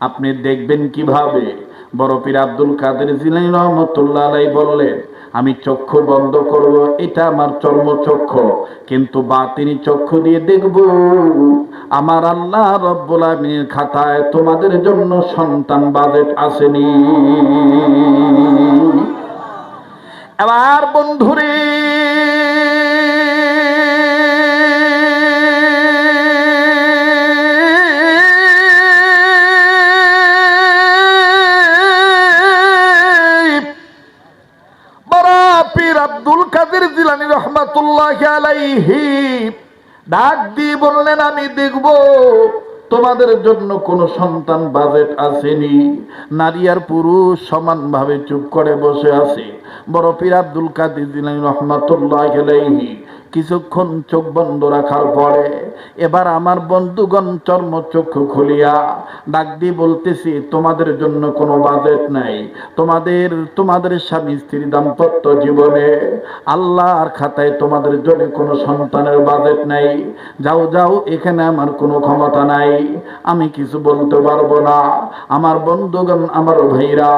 আপনি দেখবেন কিভাবে? বড় পীর আব্দুল কাদের জিলানী রহমাতুল্লাহ আলাইহি বললেন, আমি চক্ষু বন্ধ করব, এটা আমার চর্মচক্ষু, কিন্তু বাতিনি চক্ষু দিয়ে দেখব আমার আল্লাহ রব্বুল আলামিনের খাতায় তোমাদের জন্য সন্তান বাজেট আসেনি। এবার বন্ধুরে আব্দুল কাদের জিলানী রহমাতুল্লাহ আলাইহি ডাক দিয়ে বললেন, আমি দেখব তোমাদের জন্য কোন সন্তান বাজেট আসেনি। নারী আর পুরুষ সমানভাবে চুপ করে বসে আছে। বড় পীর আব্দুল কাদের জিলানী রহমাতুল্লাহ আলাইহি কিছুক্ষণ চোখ বন্ধ রাখার পরে এবার আমার বন্ধুগণ চর্মচক্ষু খুলিয়া ডাক দিয়ে বলতেছি, তোমাদের জন্য কোনো বাজেট নাই। তোমাদের স্বামী স্ত্রী দাম্পত্য জীবনে আল্লাহর খাতায় তোমাদের জন্য কোনো সন্তানের বাজেট নাই। যাও যাও, এখানে আমার কোনো ক্ষমতা নাই, আমি কিছু বলতে পারবো না। আমার বন্ধুগণ, আমার ভাইরা,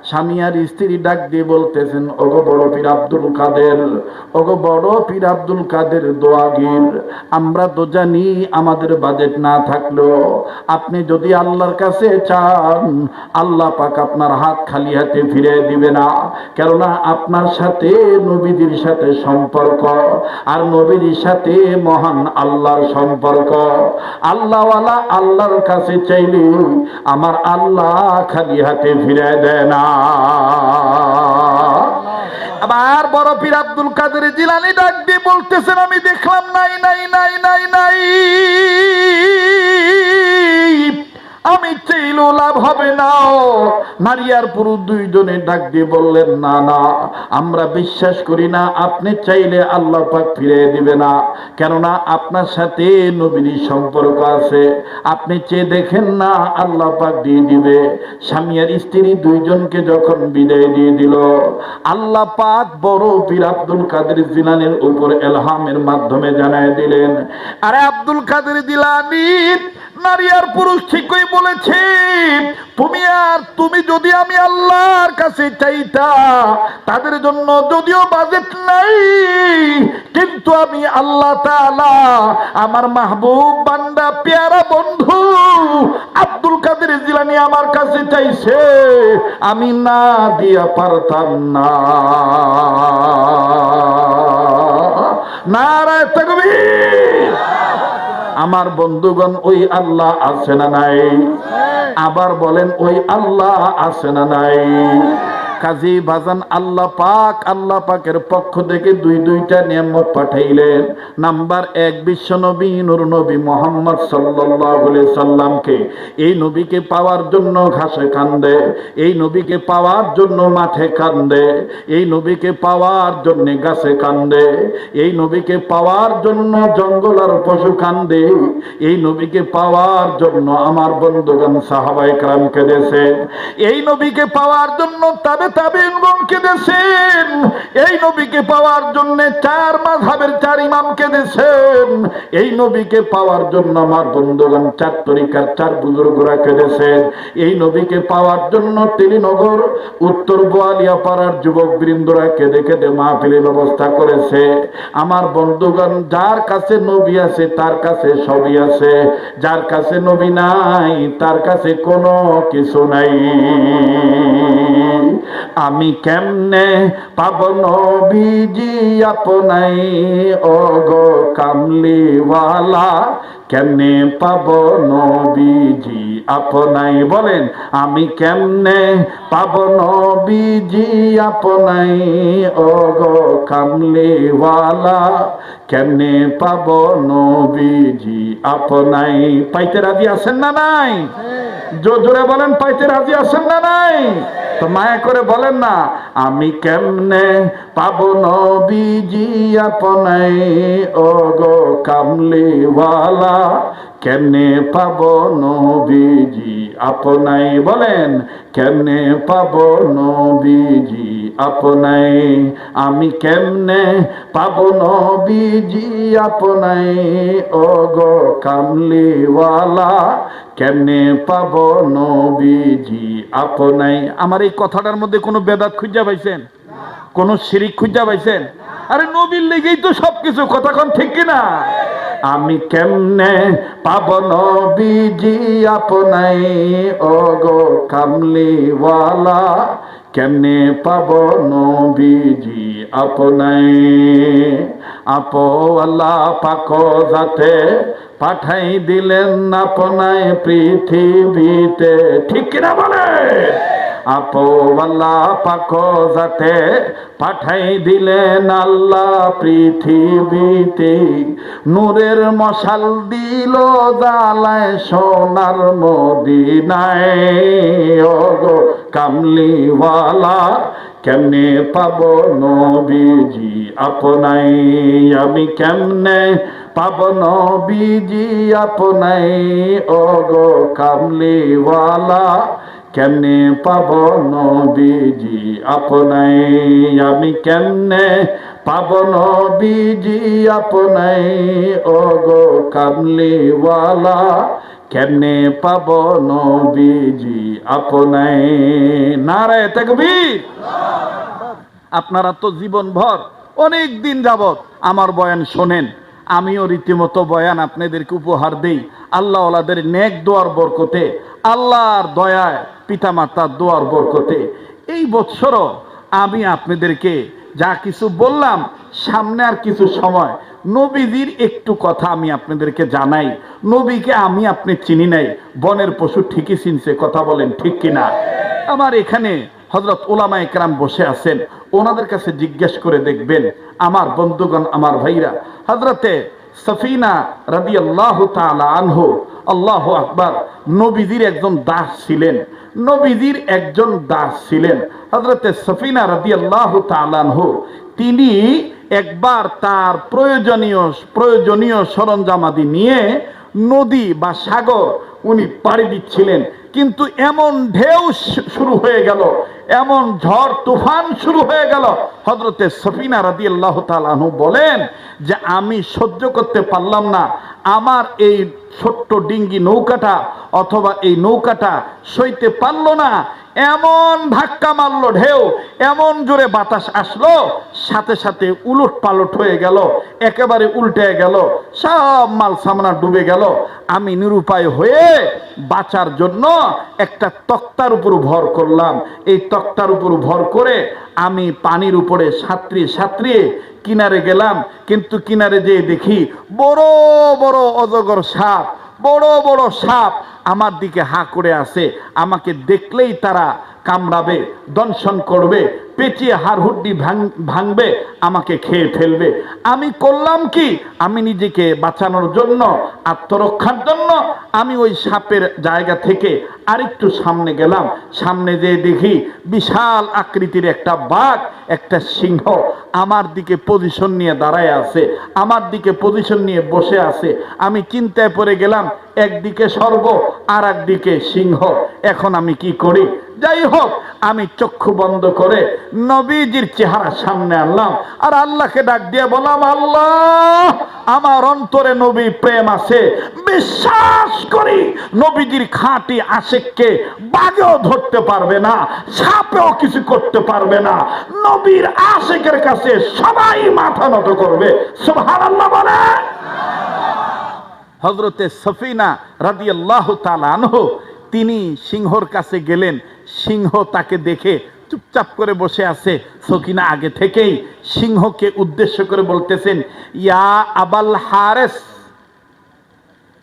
স্বামী আর স্ত্রী ডাক দিয়ে বলতেছেন, ওগো বড় পীর আব্দুল কাদের, ওগো বড় পীর আব্দুল কাদের দোয়াগীর, আমরা তো জানি আমাদের বাজেট না থাকলেও আপনি যদি আল্লাহর কাছে চান, আল্লাহ পাক আপনার হাত খালি হাতে ফিরে দিবে না। কেননা আপনার সাথে নবীদের সাথে সম্পর্ক, আর নবীর সাথে মহান আল্লাহর সম্পর্ক। আল্লাহওয়ালা আল্লাহর কাছে চাইলে আমার আল্লাহ খালি হাতে ফিরে দেয় না। আবার বড় পীর আব্দুল কাদের জিলানী ডাক দিয়ে বলতেছেন, আমি দেখলাম নাই নাই নাই নাই নাই, আমি চাইলেও লাভ হবে হবে না। নারী আর পুরুষ দুইজনে ডাক দিয়ে বললেন, না না, আমরা বিশ্বাস করি না আপনি চাইলে আল্লাহ পাক ফিরিয়ে দিবে না, কেননা আপনার সাথে নবীর সম্পর্ক আছে, আপনি চেয়ে দেখেন না, আল্লাহ পাক দিয়ে দিবে। স্বামী আর স্ত্রী দুইজনকে যখন বিদায় দিয়ে দিল, আল্লাহ পাক বড় পীর আব্দুল কাদের জিলানীর উপর ইলহামের মাধ্যমে জানায় দিলেন, আরে আব্দুল কাদের জিলানী, নারী আর পুরুষ ঠিকই বলেছে, তুমি যদি আমি আল্লাহর কাছে চাইতা, তাদের জন্য যদিও বাজেট নাই, কিন্তু আমি আল্লাহ তাআলা আমার মাহবুব বান্দা পেয়ারা বন্ধু আব্দুল কাদের জিলানী আমার কাছে চাইছে, আমি না দিয়া পারতাম না। নারায়ে তাকবীর। আমার বন্ধুগণ, ওই আল্লাহ আছে না নাই? আবার বলেন, ওই আল্লাহ আছে না নাই? কাজী বাজান, আল্লাহ পাকের পক্ষ থেকে দুইটা নিয়ামত পাঠাইলেন। নাম্বার 1, বিশ্ব নবী নূর নবী মুহাম্মদ সাল্লাল্লাহু আলাইহি সাল্লামকে। এই নবীকে পাওয়ার জন্য ঘাসে কান্দে, এই নবীকে পাওয়ার জন্য মাঠে কান্দে, এই নবীকে পাওয়ার জন্য গাছে কান্দে, এই নবীকে পাওয়ার জন্য জঙ্গল আর পশু কান্দে, এই নবীকে পাওয়ার জন্য আমার বন্ধুগণ সাহাবায়ে কেরাম কেঁদেছেন, এই নবীকে পাওয়ার জন্য তাবেঈনগণ কেঁদেছেন, এই নবীকে পাওয়ার জন্য 4 মাযহাবের 4 ইমাম কেঁদেছেন, এই নবীকে পাওয়ার জন্য আমার বন্ধুগণ 4 তরিকার 4 বুজুর্গরা কেঁদেছেন, এই নবীকে পাওয়ার জন্য টেলিনগর উত্তর বোয়ালিয়াপাড়ার যুবক বৃন্দরা কেঁদে কেঁদে মাহফিলের ব্যবস্থা করেছে। আমার বন্ধুগণ, যার কাছে নবী আছে তার কাছে সবই আছে, যার কাছে নবী নাই তার কাছে কোনো কিছু নাই। আমি কেমনে পাব নবীজি আপনাই, ও গো কামলিওয়ালা, কেমনে পাব নবীজি আপনাই? বলেন, আমি কেমনে পাব নবীজি আপনাই, ও গো কামলিওয়ালা, কেমনে পাব নবীজি আপনাই? পাইতে রাজি আছেন না নাই? জোরে বলেন, পাইতে রাজি আছেন না নাই? তো মায়া করে বলেন না, আমি কেমনে পাব নবীজি আপনাই, ও গো কামলিওয়ালা, কেমনে পাব নবীজি আপনাই? বলেন, কেমনে পাব নবীজি আপনাই? আমি কেমনে পাব নবীজি আপনাই, ও গো কামলিওয়ালা, কেমনে পাব নবীজি আপনাই? আমার এই কথাটার মধ্যে কোনো বেদাত খুঁজা পাইছেন? কোন শিরিক খুঁজা পাইছেন? আরে নবীর লেগেই তো সবকিছু, কথা কোন ঠিক কিনা? আমি কেমনে পাব নবীজি আপনাই, ও গো কামলিওয়ালা, কেমনে পাব নবীজি আপনাই? আপো আল্লাহ পাক যাতে পাঠাই দিলেন আপনায় পৃথিবীতে, ঠিক কিনা বলে? আপো আল্লাহ পাক যাতে পাঠাই দিলেন আল্লাহ পৃথিবীতে, নূরের মশাল দিল জ্বালায় সোনার মদিনায়, ও গো কামলিওয়ালা, কেমনে পাব নবীজি আপনাই? আমি কেমনে পাব নবীজি আপনাই, ও গো কামলিওয়ালা, কেমনে পাব নবীজি আপনাই? আমি কেমনে পাব নবীজি আপনাই, ও গো কামলিওয়ালা, কেমনে পাব নবীজি আপনাই? নারায়ে তাকবীর। আপনারা তো জীবনভর অনেক দিন যাবত আমার বয়ান শোনেন, আমিও রীতিমতো বয়ান আপনাদেরকে উপহার দেই। আল্লাহ ওয়ালাদের নেক দোয়ার বরকতে, আল্লাহর দয়ায়, পিতামাতার দোয়ার বরকতে এই বছরও আমি আপনাদেরকে যা কিছু বললাম, সামনে আর কিছু সময় নবীজির একটু কথা আমি আপনাদেরকে জানাই। নবীকে আমি আপনি চিনি নাই, বনের পশু ঠিকই চিনছে, কথা বলেন ঠিক কিনা? আমার এখানে হযরত উলামায়ে কেরাম বসে আছেন, ওনাদের কাছে জিজ্ঞেস করে দেখবেন। আমার বন্ধুগণ, আমার ভাইরা, হযরতে সফিনা রাদিয়াল্লাহু তাআলা আনহু, আল্লাহু আকবার, নবীজির একজন দাস ছিলেন। নবীজির একজন দাস ছিলেন হযরতে সফিনা রাদিয়াল্লাহু তাআলা আনহু। তিনি একবার তার প্রয়োজনীয় সরঞ্জামাদি নিয়ে নদী বা সাগর উনি পাড়ি দিচ্ছিলেন, কিন্তু এমন ঢেউ শুরু হয়ে গেল, এমন ঝড় তুফান শুরু হয়ে গেল। হযরতে সফিনা রাদিয়াল্লাহু তাআলা আনহু বলেন যে আমি সহ্য করতে পারলাম না, আমার এই ছোট্ট ডিঙ্গি নৌকাটা অথবা এই নৌকাটা সইতে পারলো না। এমন ধাক্কা মারলো ঢেউ, এমন জোরে বাতাস আসলো, সাথে সাথে উলট পালট হয়ে গেল, একেবারে উল্টে গেল, সব মাল সামনা ডুবে গেল। আমি নিরুপায় হয়ে বাঁচার জন্য একটা তক্তার উপর ভর করলাম। এই তক্তার উপর ভর করে আমি পানির উপরে সাঁতরিয়ে কিনারে গেলাম, কিন্তু কিনারে যেয়ে দেখি বড় বড় অজগর সাপ, বড় বড় সাপ আমার দিকে হা করে আসে। আমাকে দেখলেই তারা কামড়াবে, দংশন করবে, পেঁচিয়ে হাড়হুড্ডি ভাঙবে, আমাকে খেয়ে ফেলবে। আমি করলাম কি, আমি নিজেকে বাঁচানোর জন্য, আত্মরক্ষার জন্য আমি ওই সাপের জায়গা থেকে আরেকটু সামনে গেলাম। সামনে যেয়ে দেখি বিশাল আকৃতির একটা বাঘ, একটা সিংহ আমার দিকে পজিশন নিয়ে দাঁড়ায় আছে, আমার দিকে পজিশন নিয়ে বসে আছে। আমি চিন্তায় পড়ে গেলাম, একদিকে সর্ব আর একদিকে সিংহ, এখন আমি কি করি? যাই হোক, আমি চক্ষু বন্ধ করে নবীজির চেহারা সামনে আনলাম আর আল্লাহকে ডাক দিয়ে বললাম, আল্লাহ, আমার অন্তরে নবী প্রেম আছে, বিশ্বাস করি নবীজির খাঁটি আশিককে বাঘেও ধরতে পারবে না, সাপেও কিছু করতে পারবে না। নবীর আশিকের কাছে সবাই মাথা নত করবে। সুবহানাল্লাহ বলে। হযরতে সফিনা রাদিয়াল্লাহু তাআলা আনহু তিনি সিংহর কাছে গেলেন। সিংহ তাকে দেখে চুপচাপ করে বসে আছে। সকিনা আগে থেকেই সিংহকে উদ্দেশ্য করে বলতেছেন, ইয়া আবুল হারেস,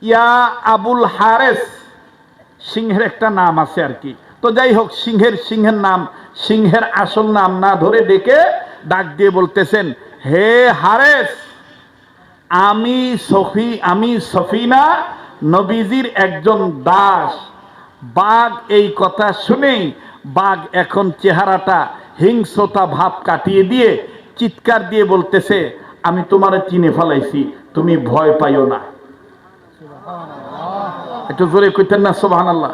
ইয়া আবুল হারেস। সিংহের একটা নাম আছে আর কি। তো যাই হোক, সিংহের নাম, সিংহের আসল নাম না ধরে ডেকে ডাক দিয়ে বলতেছেন, হে হারেস, আমি সফিনা নবীজির একজন দাস। বাঘ এই কথা শুনেই বাঘ এখন চেহারাটা হিংস্রতা ভাব কাটিয়ে দিয়ে চিৎকার দিয়ে বলতেছে, আমি তোমারে চিনে ফেলাইছি, তুমি ভয় পাইও না। একটু জোরে কইতেন না সুবহানাল্লাহ?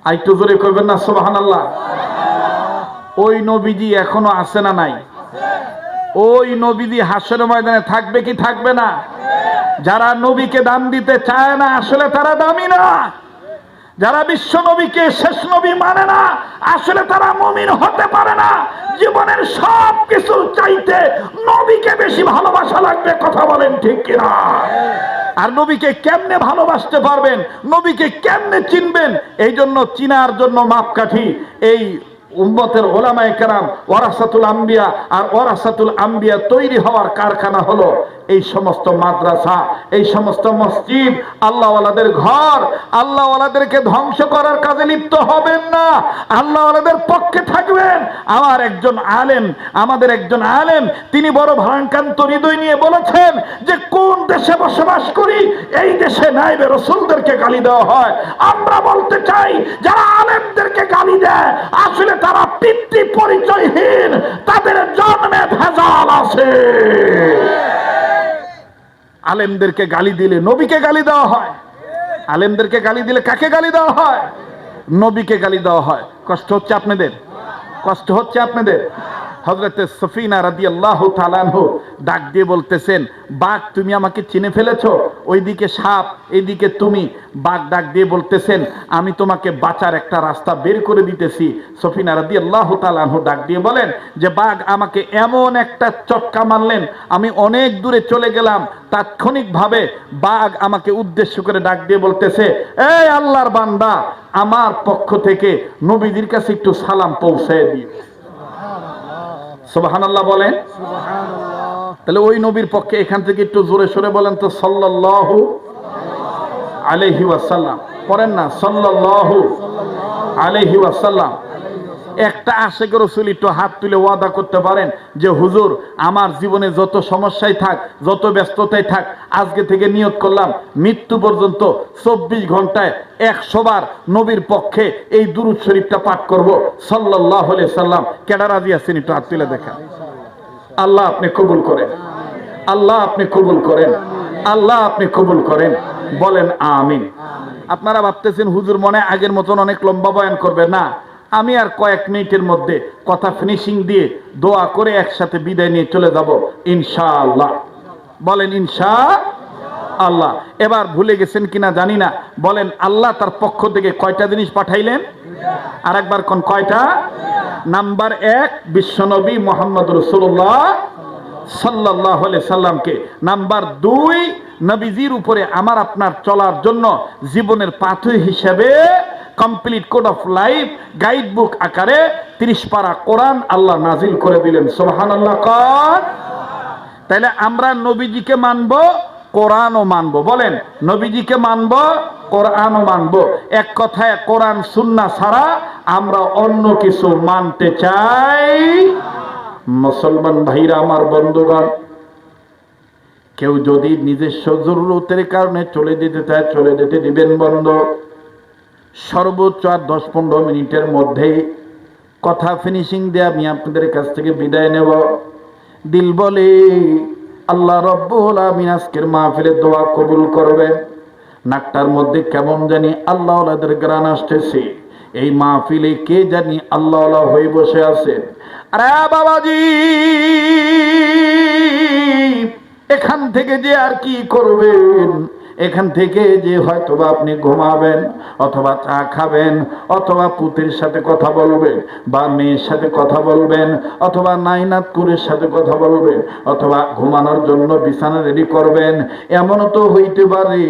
আর একটু জোরে কইবেন না সুবহানাল্লাহ? ওই নবীজি এখনো আছে না নাই? ওই নবীজি হাসরের ময়দানে থাকবে কি থাকবে না? যারা নবীকে দাম দিতে চায় না, আসলে তারা দামি না। যারা বিশ্ব নবীকে শেষ নবী মানে না, আসলে তারা মুমিন হতে পারে না। জীবনের সব কিছু চাইতে নবীকে বেশি ভালোবাসা লাগবে। কথা বলেন ঠিক কিনা? আর নবীকে কেমনে ভালোবাসতে পারবেন, নবীকে কেমনে চিনবেন? এই জন্য চিনার জন্য মাপকাঠি এই উম্মতের ওলামায়ে কেরাম, ওয়ারাসাতুল আম্বিয়া। আর ওয়ারাসাতুল আম্বিয়া তৈরি হওয়ার কারখানা হলো এই সমস্ত মাদ্রাসা, এই সমস্ত মসজিদ, আল্লাহওয়ালাদের ঘর। আল্লাহওয়ালাদেরকে ধ্বংস করার কাজে লিপ্ত হবেন না, আল্লাহওয়ালাদের পক্ষে থাকবেন। আমাদের একজন আলেম তিনি বড় ভারাক্রান্ত হৃদয় নিয়ে বলেছেন যে কোন দেশে বসবাস করি, এই দেশে নাইবে রাসূলদেরকে গালি দেওয়া হয়। আমরা বলতে চাই, যারা আলেমদেরকে গালি দেয় আসলে তারা পিতৃ পরিচয়হীন, তাদের জন্মে ভেজাল আছে। আলেমদেরকে গালি দিলে নবীকে গালি দেওয়া হয়, আলেমদেরকে গালি দিলে কাকে গালি দেওয়া হয়? নবীকে গালি দেওয়া হয়। কষ্ট হচ্ছে আপনাদের? কষ্ট হচ্ছে আপনাদের? হযরতে সফিনা রাদিয়াল্লাহু তাআলা আনহু ডাক দিয়ে বলতেছেন, বাঘ তুমি আমাকে চিনে ফেলেছো, ওইদিকে সাপ, এইদিকে তুমি। বাঘ ডাক দিয়ে বলতেছেন, আমি তোমাকে বাঁচার একটা রাস্তা বের করে দিতেছি। সফিনা রাদিয়াল্লাহু তাআলা আনহু ডাক দিয়ে বলেন যে বাঘ আমাকে এমন একটা চটকা মারলেন, আমি অনেক দূরে চলে গেলাম। তাৎক্ষণিকভাবে বাঘ আমাকে উদ্দেশ্য করে ডাক দিয়ে বলতেছে, এই আল্লাহর বান্দা, আমার পক্ষ থেকে নবীজির কাছে একটু সালাম পৌঁছায় দিও। সুবহানাল্লাহ বলেন। তাহলে ওই নবীর পক্ষে এখান থেকে একটু জোরে সোরে বলেন তো, সাল্লাল্লাহু আলাইহি ওয়াসাল্লাম। পড়েন না, সাল্লাল্লাহু আলাইহি ওয়াসাল্লাম। একটা আশেক রাসূল একটু হাত তুলে ওয়াদা করতে পারেন যে হুজুর আমার জীবনে যত সমস্যায় থাক, যত ব্যস্ততায় থাক, আজকে থেকে নিয়ত করলাম মৃত্যু পর্যন্ত 24 ঘন্টায় 100 বার নবীর পক্ষে এই দুরূদ শরীফটা পাঠ করব সাল্লাল্লাহু আলাইহি সাল্লাম। কেডা রাজি আছেন একটু হাত তুলে দেখেন। আল্লাহ আপনি কবুল করেন, আল্লাহ আপনি কবুল করেন, আল্লাহ আপনি কবুল করেন, বলেন আমিন। আপনারা ভাবতেছেন হুজুর মনে আগের মতন অনেক লম্বা বয়ান করবে না, আমি আর কয়েক মিনিটের মধ্যে কথা ফিনিশিং দিয়ে দোয়া করে একসাথে বিদায় নিয়ে চলে যাব ইনশাআল্লাহ। বলেন ইনশাআল্লাহ। এবার ভুলে গেছেন কিনা জানি না, বলেন আল্লাহ তার পক্ষ থেকে কয়টা জিনিস পাঠাইলেন? আর একবার কোন কয়টা? নাম্বার 1 বিশ্বনবী মুহাম্মদ রাসূলুল্লাহ সাল্লাল্লাহু আলাইহি সাল্লামকে। নাম্বার 2 নবীজির উপরে আমার আপনার চলার জন্য জীবনের পাথর হিসেবে complete code of life guide book আকারে 30 পারা কোরআন আল্লাহ নাজিল করে দিলেন। সুবহানাল্লাহ। তাহলে আমরা নবীজিকে মানব, কোরআনও মানব। বলেন নবীজিকে মানব, কোরআনও মানব। এক কথায় কোরআন সুন্নাহ ছাড়া আমরা অন্য কিছু মানতে চাই। মুসলমান ভাইরা আমার, বন্ধুগণ, কেউ যদি নিজস্ব জরুরতের কারণে চলে যেতে চায় চলে যেতে দিবেন বন্ধু। সর্বোচ্চ আর 10-15 মিনিটের মধ্যেই কথা ফিনিশিং দিয়ে আমি আপনাদের কাছ থেকে বিদায় নেব। দিল বলে আল্লাহ রব্বুল আমিন আজকের মাহফিলের দোয়া কবুল করবেন। নাকটার মধ্যে কেমন জানি আল্লাহ ওয়ালাদের গান আসতেছে। এই মাহফিলে কে জানি আল্লাহ ওয়ালা হয়ে বসে আছেন। আরে বাবাজি, এখান থেকে যে আর কি করবেন? এখান থেকে যে হয়তোবা আপনি ঘুমাবেন, অথবা চা খাবেন, অথবা পুতের সাথে কথা বলবেন, বা মেয়ের সাথে কথা বলবেন, অথবা নাইনাতকুরের সাথে কথা বলবেন, অথবা ঘুমানোর জন্য বিছানা রেডি করবেন। এমনও তো হইতে পারে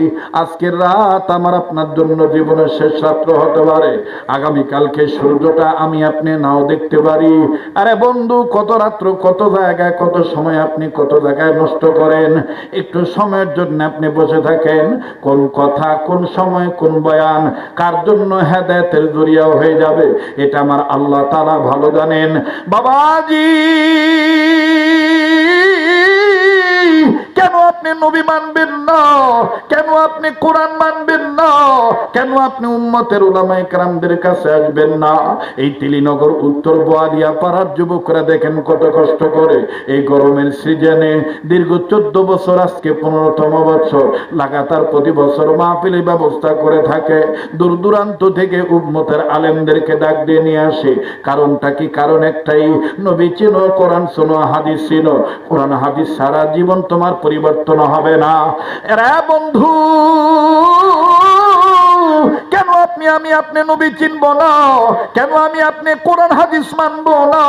আজকের রাত আমার আপনার জন্য জীবনের শেষ রাত্র হতে পারে। আগামীকালকে সূর্যটা আমি আপনি নাও দেখতে পারি। আরে বন্ধু, কত রাত্র, কত জায়গায়, কত সময় আপনি কত জায়গায় নষ্ট করেন। একটু সময়ের জন্য আপনি বসে থাকেন। কোন কথা, কোন সময়, কোন বয়ান কার জন্য হেদায়েতের জরিয়া হয়ে যাবে, এটা আমার আল্লাহ তাআলা ভালো জানেন। বাবাজি, কেন আপনি নবী মানবেন না? কেন আপনি কোরআন মানবেন না? কেন আপনি উম্মতের উলামায়ে কেরামদের কাছে আসবেন না? এই তিলিনগর উত্তর বোয়ালিয়া পাড়ার যুবকরা দেখেন কত কষ্ট করে এই গরমের সিজনে দীর্ঘ 14 বছর, আজকে 15তম বছর লাগাতার প্রতি বছর মাহফিলের ব্যবস্থা করে থাকে। দূর দূরান্ত থেকে উম্মতের আলেমদেরকে ডাক দিয়ে নিয়ে আসে। কারণটা কি? কারণ একটাই, নবী চিনো, কোরআন শোনো, হাদিস চিনো। কোরআন হাদিস সারা জীবন তোমার পরিবর্তন হবে না। এরা বন্ধু, কেন আপনি নবী চিনব না? কেন আপনি কোরআন হাদিস মানব না?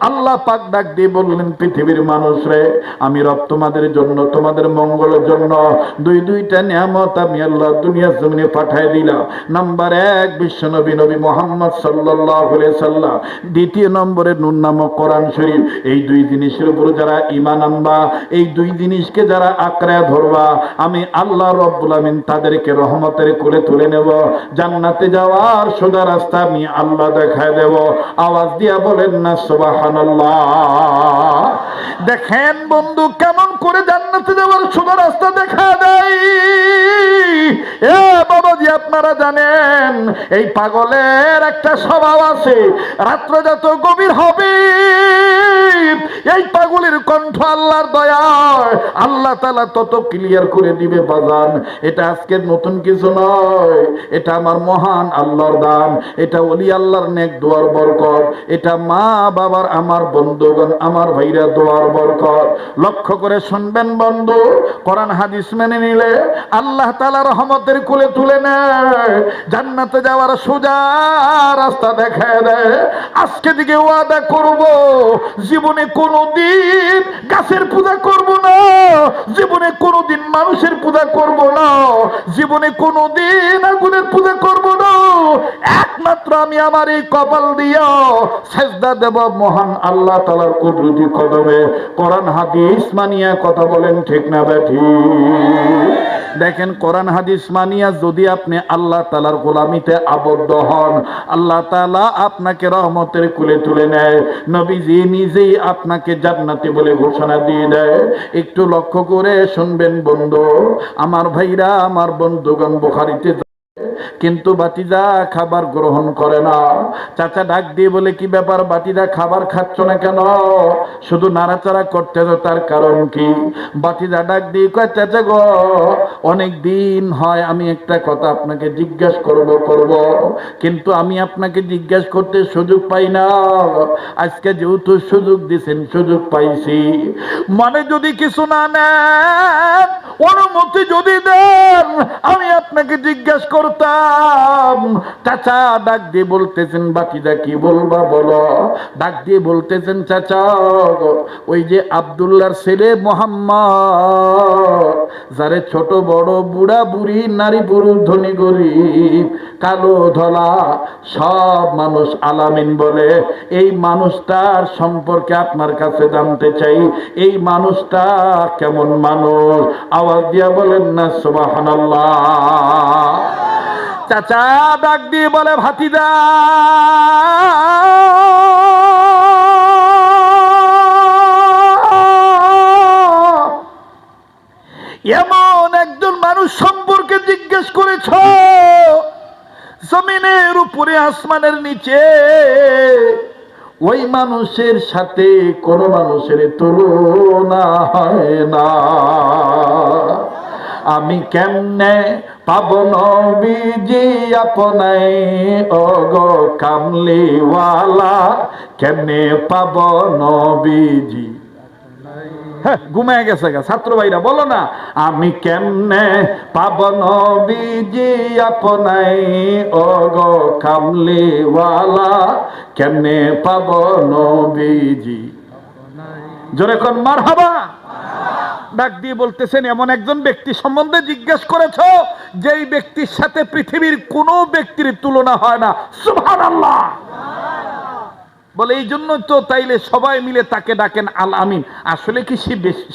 আল্লাহ পাক ডাক দিয়ে বললেন, পৃথিবীর মানুষ রে, আমি রব তোমাদের জন্য, তোমাদের মঙ্গলের জন্য দুইটা নিয়ামত আমি আল্লাহ দুনিয়ার জমিনে পাঠিয়ে দিলাম। নাম্বার 1 বিশ্বনবী নবী মুহাম্মদ সাল্লাল্লাহু আলাইহি সাল্লাম। দ্বিতীয় নম্বরে নূর নামক কোরআন শরীফ। এই 2 জিনিসের উপর যারা ঈমান আনবা, এই 2 জিনিসকে যারা আঁকড়ে ধরবা, আমি আল্লাহ রব্বুল আমিন তাদেরকে রহমতের কোলে তুলে নেব। জান্নাতে যাওয়ার সোজা রাস্তা আমি আল্লাহ দেখায় দেব। আওয়াজ দিয়া বলেন না সুবহানাল্লাহ। দেখেন বন্ধু, কেমন করে জান্নাতে যাওয়ার সোজা রাস্তা দেখা দেয়। এ বাবাজি, আপনারা জানেন এই পাগলের একটা স্বভাব আছে। রাত্র যত গভীর হবে, এই পাগলের কণ্ঠ আল্লাহর দয়ায় আল্লাহ তাআলা তত ক্লিয়ার করে দিবে বাজান। এটা আজকের নতুন কিছু নয়, এটা আমার মহান আল্লাহর দান, এটা ওলি আল্লাহর নেক দোয়ার বরকত, এটা মা বাবার, আমার বন্ধুগণ, আমার ভাইরা দোয়ার বরকত। লক্ষ্য করে শুনবেন বন্ধু, কোরআন হাদিস মেনে নিলে আল্লাহ তাআলা রহমতের কোলে তুলে নেয়, জান্নাতে যাওয়ার সোজা রাস্তা দেখায় দেয়। আজকে দিকে ওয়াদা করব, জীবনে কোনোদিন গাছের পূজা করব না, জীবনে কোনোদিন মানুষের পূজা করব না, জীবনে কোনোদিন আগুনের পূজা করব না, একমাত্র আমি আমার এই কপাল দিয়া সেজদা দেব মহান আল্লাহ তাআলার কুদরতি কদমে। কোরআন হাদিস মানিয়া কথা বলেন ঠিক না বেঠিক? দেখেন, কোরআন হাদিস মানিয়া যদি আপনি আল্লাহ তাআলার গোলামিতে আবদ্ধ হন, আল্লাহ তাআলা আপনাকে রহমতের কুলে তুলে নেয়। নবীজি নিজেই আপনাকে জান্নাতি বলে ঘোষণা দিয়ে দেয়। একটু লক্ষ্য করে শুনবেন বন্ধু, আমার ভাইরা, আমার বন্ধুগণ, বুখারীতে কিন্তু বাতিজা খাবার গ্রহণ করে না। চাচা ডাক দিয়ে বলে, কি ব্যাপার বাতিজা, খাবার খাচ্ছ না কেন? শুধু নাড়াচাড়া করতেছ, তার কারণ কি? বাতিজা ডাক দিয়ে কয়, চাচা গো, অনেক দিন হয় আমি একটা কথা আপনাকে জিজ্ঞাসা করব, কিন্তু আমি আপনাকে জিজ্ঞাসা করতে সুযোগ পাই না। আজকে যেহেতু সুযোগ দিছেন, সুযোগ পাইছি, মানে যদি কিছু না নেন, অনুমতি যদি দেন, আমি আপনাকে জিজ্ঞাসা করতাম। চাচা ডাক দিয়ে বলতেছেন, বাতিজা কি বলবা বলো? ডাক দিয়ে বলতেছেন, চাচা ওই যে আব্দুল্লাহর ছেলে মোহাম্মদ, যারে ছোট বড় বুড়া বুড়ি নারী পুরুষ ধনী গরিব কালো ধলা সব মানুষ আলামিন বলে, এই মানুষটার সম্পর্কে আপনার কাছে জানতে চাই। এই মানুষটা কেমন মানুষ? আওয়াজ দিয়া বলেন না সুবহানাল্লাহ। চাচা ডাক দিয়ে বলে, ভাতিজা এমন একজন মানুষ সম্পর্কে জিজ্ঞেস করেছ, জমিনের উপরে আসমানের নিচে, ওই মানুষের সাথে কোন মানুষের তুলনা হয় না। আমি কেমনে পাব নবীজি আপনাই, ও গো কামলিওয়ালা, কেমনে পাব নবীজি? ঘুমায় গেছে গা ছাত্র ভাইরা, বলো না, আমি কেমনে পাব নবীজি আপনাই, ও গো কামলিওয়ালা, কেমনে পাব নবীজি? জোরে কোন মারহাবা। ডাক দিয়ে বলতেছেন, এমন একজন ব্যক্তি সম্বন্ধে জিজ্ঞেস করেছ, যেই ব্যক্তির সাথে পৃথিবীর কোন ব্যক্তির তুলনা হয় না। সুবহানাল্লাহ। বলে এই জন্য তো তাইলে সবাই মিলে তাকে ডাকেন আল আমিন। আসলে কি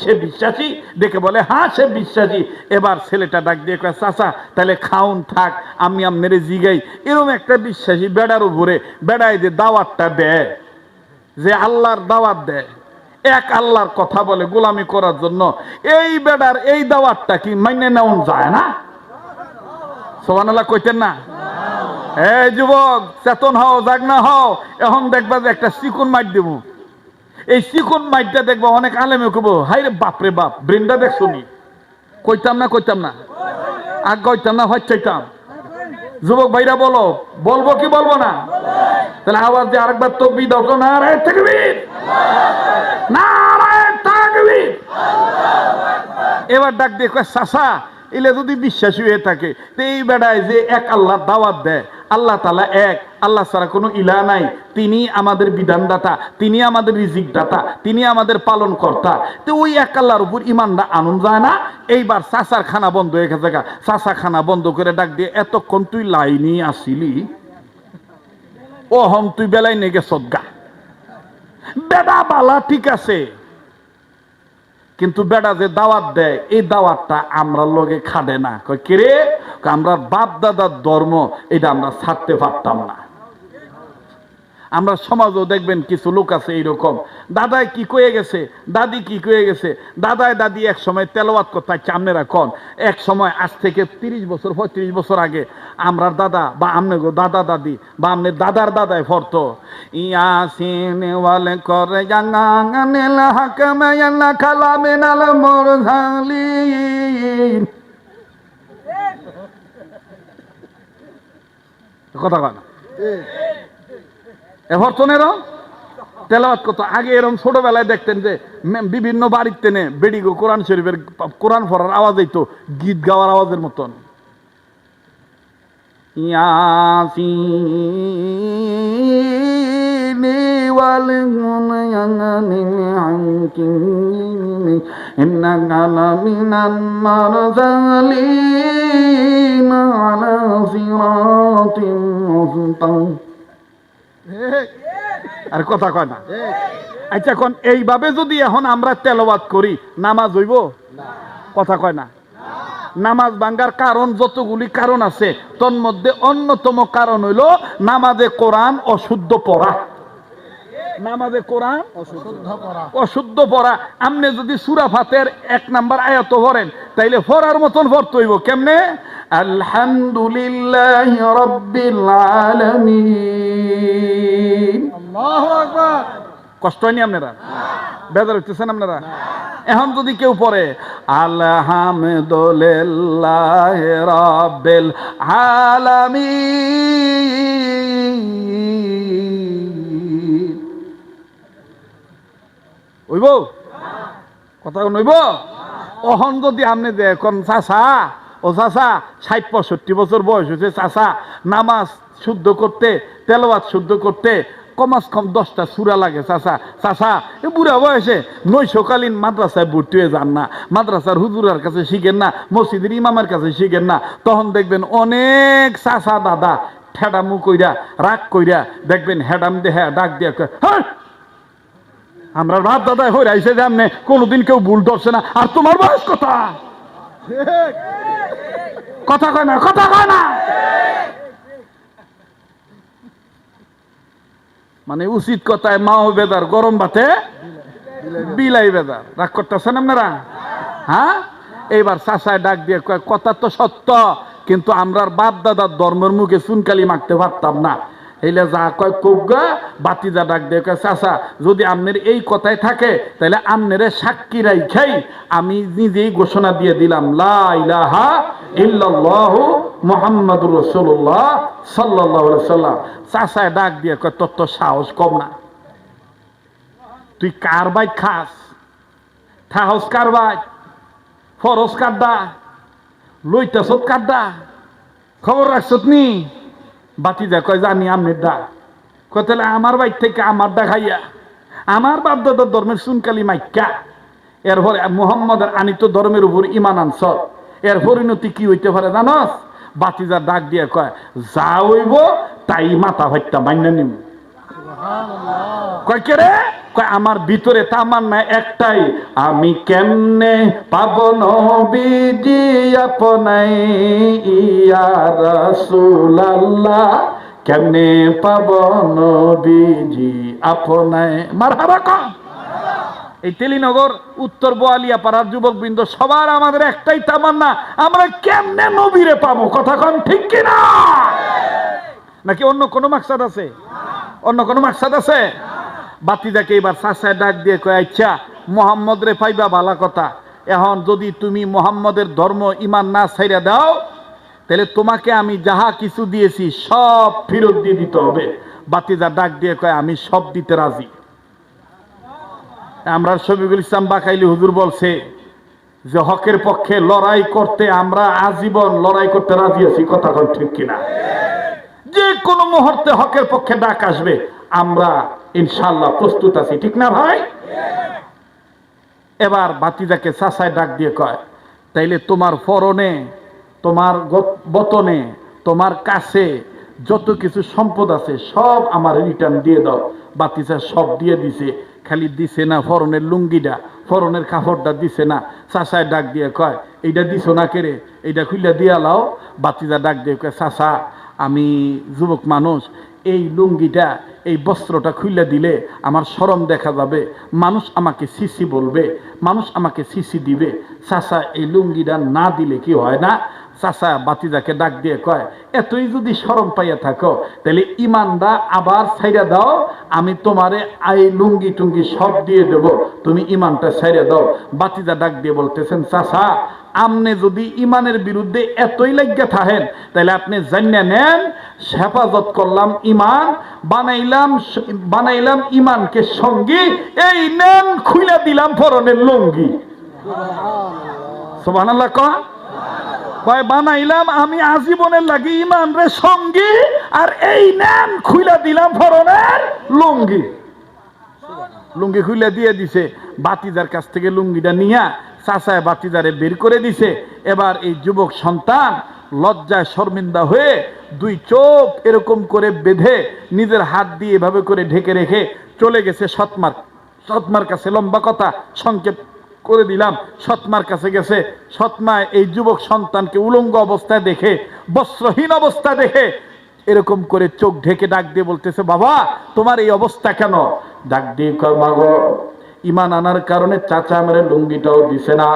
সে বিশ্বাসী? দেখে বলে হ্যাঁ সে বিশ্বাসী। এবার ছেলেটা ডাক দিয়ে কয়, চাচা তাহলে খাউন থাক, আমি আপনারে জিগাই, এরকম একটা বিশ্বাসী বেড়ার উপরে বেড়ায় যে দাওয়াতটা দেয়, যে আল্লাহর দাওয়াত দেয়, এক আল্লাহর কথা বলে গোলামি করার জন্য, এই বেড়ার এই দাওয়াতটা কি মাইনে নেওয়া যায় না? সুবহানাল্লাহ কইতেন না? এই যুবক, চেতন হও, জাগনা হও। এখন দেখবা যে একটা চিকুন মাইট দেব, এই চিকুন মাইটটা দেখবা অনেক আলেমে কব, হাই রে বাপরে বাপ, বৃন্দা দেখছো নি? কইতাম না আগ কইতাম না, হয় চাইতাম। যুবক ভাইরা বলো, বলবো কি বলবো না? তাহলে আওয়াজ দিয়ে আরেকবার তকবীর দাও তো, নারায়ে তাকবীর, নারায়ে তাকবীর। এবার ডাক দিয়ে কয়, চাচা এলে যদি বিশ্বাসী হয়ে থাকে, তো এই বেড়ায় যে এক আল্লাহর দাওয়াত দেয়, আল্লাহ তাআলা এক, আল্লাহ ছাড়া কোনো ইলাহ নাই, তিনি আমাদের বিধানদাতা, তিনি আমাদের রিজিক দাতা, তিনি আমাদের পালন কর্তা, তো ওই এক আল্লাহর উপর ইমানটা আনুন যায় না? এইবার চাচার খানা বন্ধ হয়ে গেছে। চাচা খানা বন্ধ করে ডাক দিয়ে, এতক্ষণ তুই লাইনি আসিলি, ও হম তুই বেলাই নেগে সদ্গা বেড়া বালা, ঠিক আছে, কিন্তু বেড়া যে দাওয়াত দেয়, এই দাওয়াতটা আমরা লোকে খাটে না। কয় কিরে? আমরা বাপ দাদার ধর্ম এটা আমরা ছাড়তে পারতাম না। আমরা সমাজও দেখবেন কিছু লোক আছে এইরকম, দাদাই কি কয়ে গেছে, দাদি কি কয়ে গেছে, দাদাই দাদি এক সময় তেলাওয়াত করতে আপনারা কন, এক সময় আজ থেকে 30 বছর 35 বছর আগে আমরা দাদা বা আমনে দাদা দাদি বা আমনে দাদার দাদাই পড়তো, ইয়াসিন ওয়াল করে জাঙ্গানিল হাকমে ইয়াল্লা কালামিনাল মুরসালিন। কথা কয় না? এভরতনেরও তেলাওয়াত করতো। আগে এরকম ছোটবেলায় দেখতেন যে বিভিন্ন বাড়িতে নে বেডিগো কোরআন শরীফের কোরআন পড়ার আওয়াজ হইতো গীত গাওয়ার আওয়াজের মতন। ইয়াসিন ওয়াল ইন্নাকা লামিনাল মুরসালিন আলা সিরাতিন মুস্তাকিম। আর কথা কয় না। আচ্ছা এখন এইভাবে যদি এখন আমরা তেলাওয়াত করি নামাজ হইব? কথা কয় না। নামাজ ভাঙ্গার কারণ যতগুলি কারণ আছে তোর মধ্যে অন্যতম কারণ হইল নামাজে কোরআন অশুদ্ধ পড়া। নামাজে কোরআন অশুদ্ধ পড়া। আপনি যদি সূরা ফাতিহার ১ নাম্বার আয়াত পড়েন তাইলে পড়ার মতন পড়তে হইব কেমনে? আলহামদুলিল্লাহি রাব্বিল আলামিন। আল্লাহু আকবার। কষ্ট হয়নি আপনারা? বেজার হইতেছেন আপনারা? এখন যদি কেউ পড়ে আলহামদুলিল্লাহি রাব্বিল আলামিন, হইব? কথা নইব? অহন যদি আপনি দেখুন চাচা, ও চাচা ৬০-৬৫ বছর বয়স হয়েছে, চাচা নামাজ শুদ্ধ করতে, তেলাওয়াত শুদ্ধ করতে কমাস কম 10টা সূরা লাগে। চাচা চাচা এ বুড়া বয়সে নৈশকালীন মাদ্রাসায় ভর্তি হয়ে যান না, মাদ্রাসার হুজুরের কাছে শিখেন না, মসজিদের ইমামের কাছে শিখেন না, তখন দেখবেন অনেক চাচা দাদা ঠেডামু কইরা রাগ কইরা দেখবেন হেডাম দেহা ডাক দিয়া হ্যাঁ আমরা বাপ দাদা হয়ে আইসে যে আপনি কোনোদিন কেউ ভুল ধরছে না, আর তোমার বয়স কথা কথা কয় না, কথা কয় না। মানে উচিত কথায় মাও বেদার, গরম ভাতে বিলাই বেদার। রাগ করতেছেন আপনারা? হ্যাঁ, এইবার চাচায় ডাক দিয়ে কয় কথা তো সত্য, কিন্তু আমরার বাপ দাদার ধর্মের মুখে চুনকালি মাখতে পারতাম না। এইলে যা কয় কুগা বাতিজা ডাক দিয়ে কয় চাচা যদি আপনার এই কথাই থাকে তাহলে আপনারে সাক্ষী রাইখাই আমি নিজেই ঘোষণা দিয়ে দিলাম লা ইলাহা ইল্লাল্লাহু মুহাম্মাদুর রাসূলুল্লাহ সাল্লাল্লাহু আলাইহি সাল্লাম। চাচায় ডাক দিয়ে কয় তোর তো সাহস কম না, তুই কার বাই খাস? সাহস কার বাই? ফরজ কারদা লইতাছত কারদা খবর রাখছত নি? বাতিজা কয় জানি আমনের দা। কয় তাহলে আমার বাইর থেকে আমার দা খাইয়া আমার বাপ দাদার ধর্মের সুনকালি মাইকা এরপরে মুহাম্মদের আনিত ধর্মের উপর ইমান আনছ, এর পরিণতি কি হইতে পারে জানস? বাতিজা ডাক দিয়ে কয় যা হইব তাই মাথা ভাইটা মাইনা নিম। কয় কে রে? কয় আমার ভিতরে তামান্না একটাই, আমি কেমনে পাবো নবীজি আপনাই ইয়া রাসূলুল্লাহ, কেমনে পাবো নবীজি আপনাই। মারহাবা কম। এই তেলিনগর উত্তর বোয়ালিয়া পাড়ার যুবক বৃন্দ সবার আমাদের একটাই তামান্না, আমরা কেমনে নবীরে পাবো। কথা কন ঠিক কিনা? নাকি অন্য কোনো মাকসাদ আছে? অন্য কোনো মাকসাদ আছে? বাতিজাকে এবার চাচায় ডাক দিয়ে কয় আচ্ছা মুহাম্মদ রে পাইবা ভালো কথা, এখন যদি তুমি মুহাম্মদের ধর্ম ইমান না ছাইরা দাও তাহলে তোমাকে আমি যাহা কিছু দিয়েছি সব ফেরত দিয়ে দিতে হবে। বাতিজা ডাক দিয়ে কয় আমি সব দিতে রাজি। আমরা শফিকুল ইসলাম বাকাইলি হুজুর বলছে যে হকের পক্ষে লড়াই করতে আমরা আজীবন লড়াই করতে রাজি আছি। কথা কন ঠিক কিনা? যে কোনো মুহূর্তে হকের পক্ষে ডাক আসবে আমরা ইনশাআল্লাহ প্রস্তুত আছি, ঠিক না ভাই? এবার বাতিজাকে চাচায় ডাক দিয়ে কয় তাইলে তোমার ফরনে, তোমার বতনে, তোমার কাছে যত কিছু সম্পদ আছে সব আমার রিটার্ন দিয়ে দাও। বাতিজা সব দিয়ে দিছে, খালি দিছে না ফরনের লুঙ্গিটা, ফরনের কাপড়টা দিছে না। চাচায় ডাক দিয়ে কয় এইটা দিছো না কেরে, এইটা খুলে দিয়া লাও। বাতিজা ডাক দিয়ে কয় চাচা আমি যুবক মানুষ, এই লুঙ্গিটা এই বস্ত্রটা খুলে দিলে আমার শরম দেখা যাবে, মানুষ আমাকে সিসি বলবে, মানুষ আমাকে সিসি দিবে। চাচা এই লুঙ্গিটা না দিলে কি হয় না? চাচা বাতিজাকে ডাক দিয়ে কয় এতই যদি শরম পাইয়া থাকো তাহলে ইমানটা আবার ছাইরা দাও, আমি তোমারে এই লুঙ্গি টুঙ্গি সব দিয়ে দেব, তুমি ইমানটা ছাইরা দাও। বাতিজা ডাক দিয়ে বলতেছেন চাচা আমনে যদি ইমানের বিরুদ্ধে এতই লাগিয়া থাকেন তাহলে আপনি জানিয়ে নেন হেফাজত করলাম ইমান, বানাইলাম ইমানকে সঙ্গী, এই নেন খুলে দিলাম ফরনের লুঙ্গি। সুবহানাল্লাহ কয় বানাইলাম আমি আজীবনের লাগি ইমান রে সঙ্গী, আর এই নেন খুলে দিলাম ফরনের লুঙ্গি। লুঙ্গি খুলে দিয়ে দিছে। বাতিজার কাছ থেকে লুঙ্গিটা নিয়া চাচায় বাতিজারে বের করে দিছে। এবার এই যুবক সন্তান লজ্জায় শর্মিন্দা হয়ে দুই চোখ এরকম করে বেঁধে নিজের হাত দিয়ে এভাবে করে ঢেকে রেখে চলে গেছে সৎমার কাছে। লম্বা কথা সংক্ষেপ করে দিলাম, সৎমার কাছে গেছে। সৎমা এই যুবক সন্তানকে উলঙ্গ অবস্থায় দেখে, বস্ত্রহীন অবস্থা দেখে এরকম করে চোখ ঢেকে ডাক দিয়ে বলতেছে, বাবা তোমার এই অবস্থা কেন? ডাক দিয়ে কয়, মা গো, ইমান আনার কারণে চাচা আমার লুঙ্গিটাও দিছে না,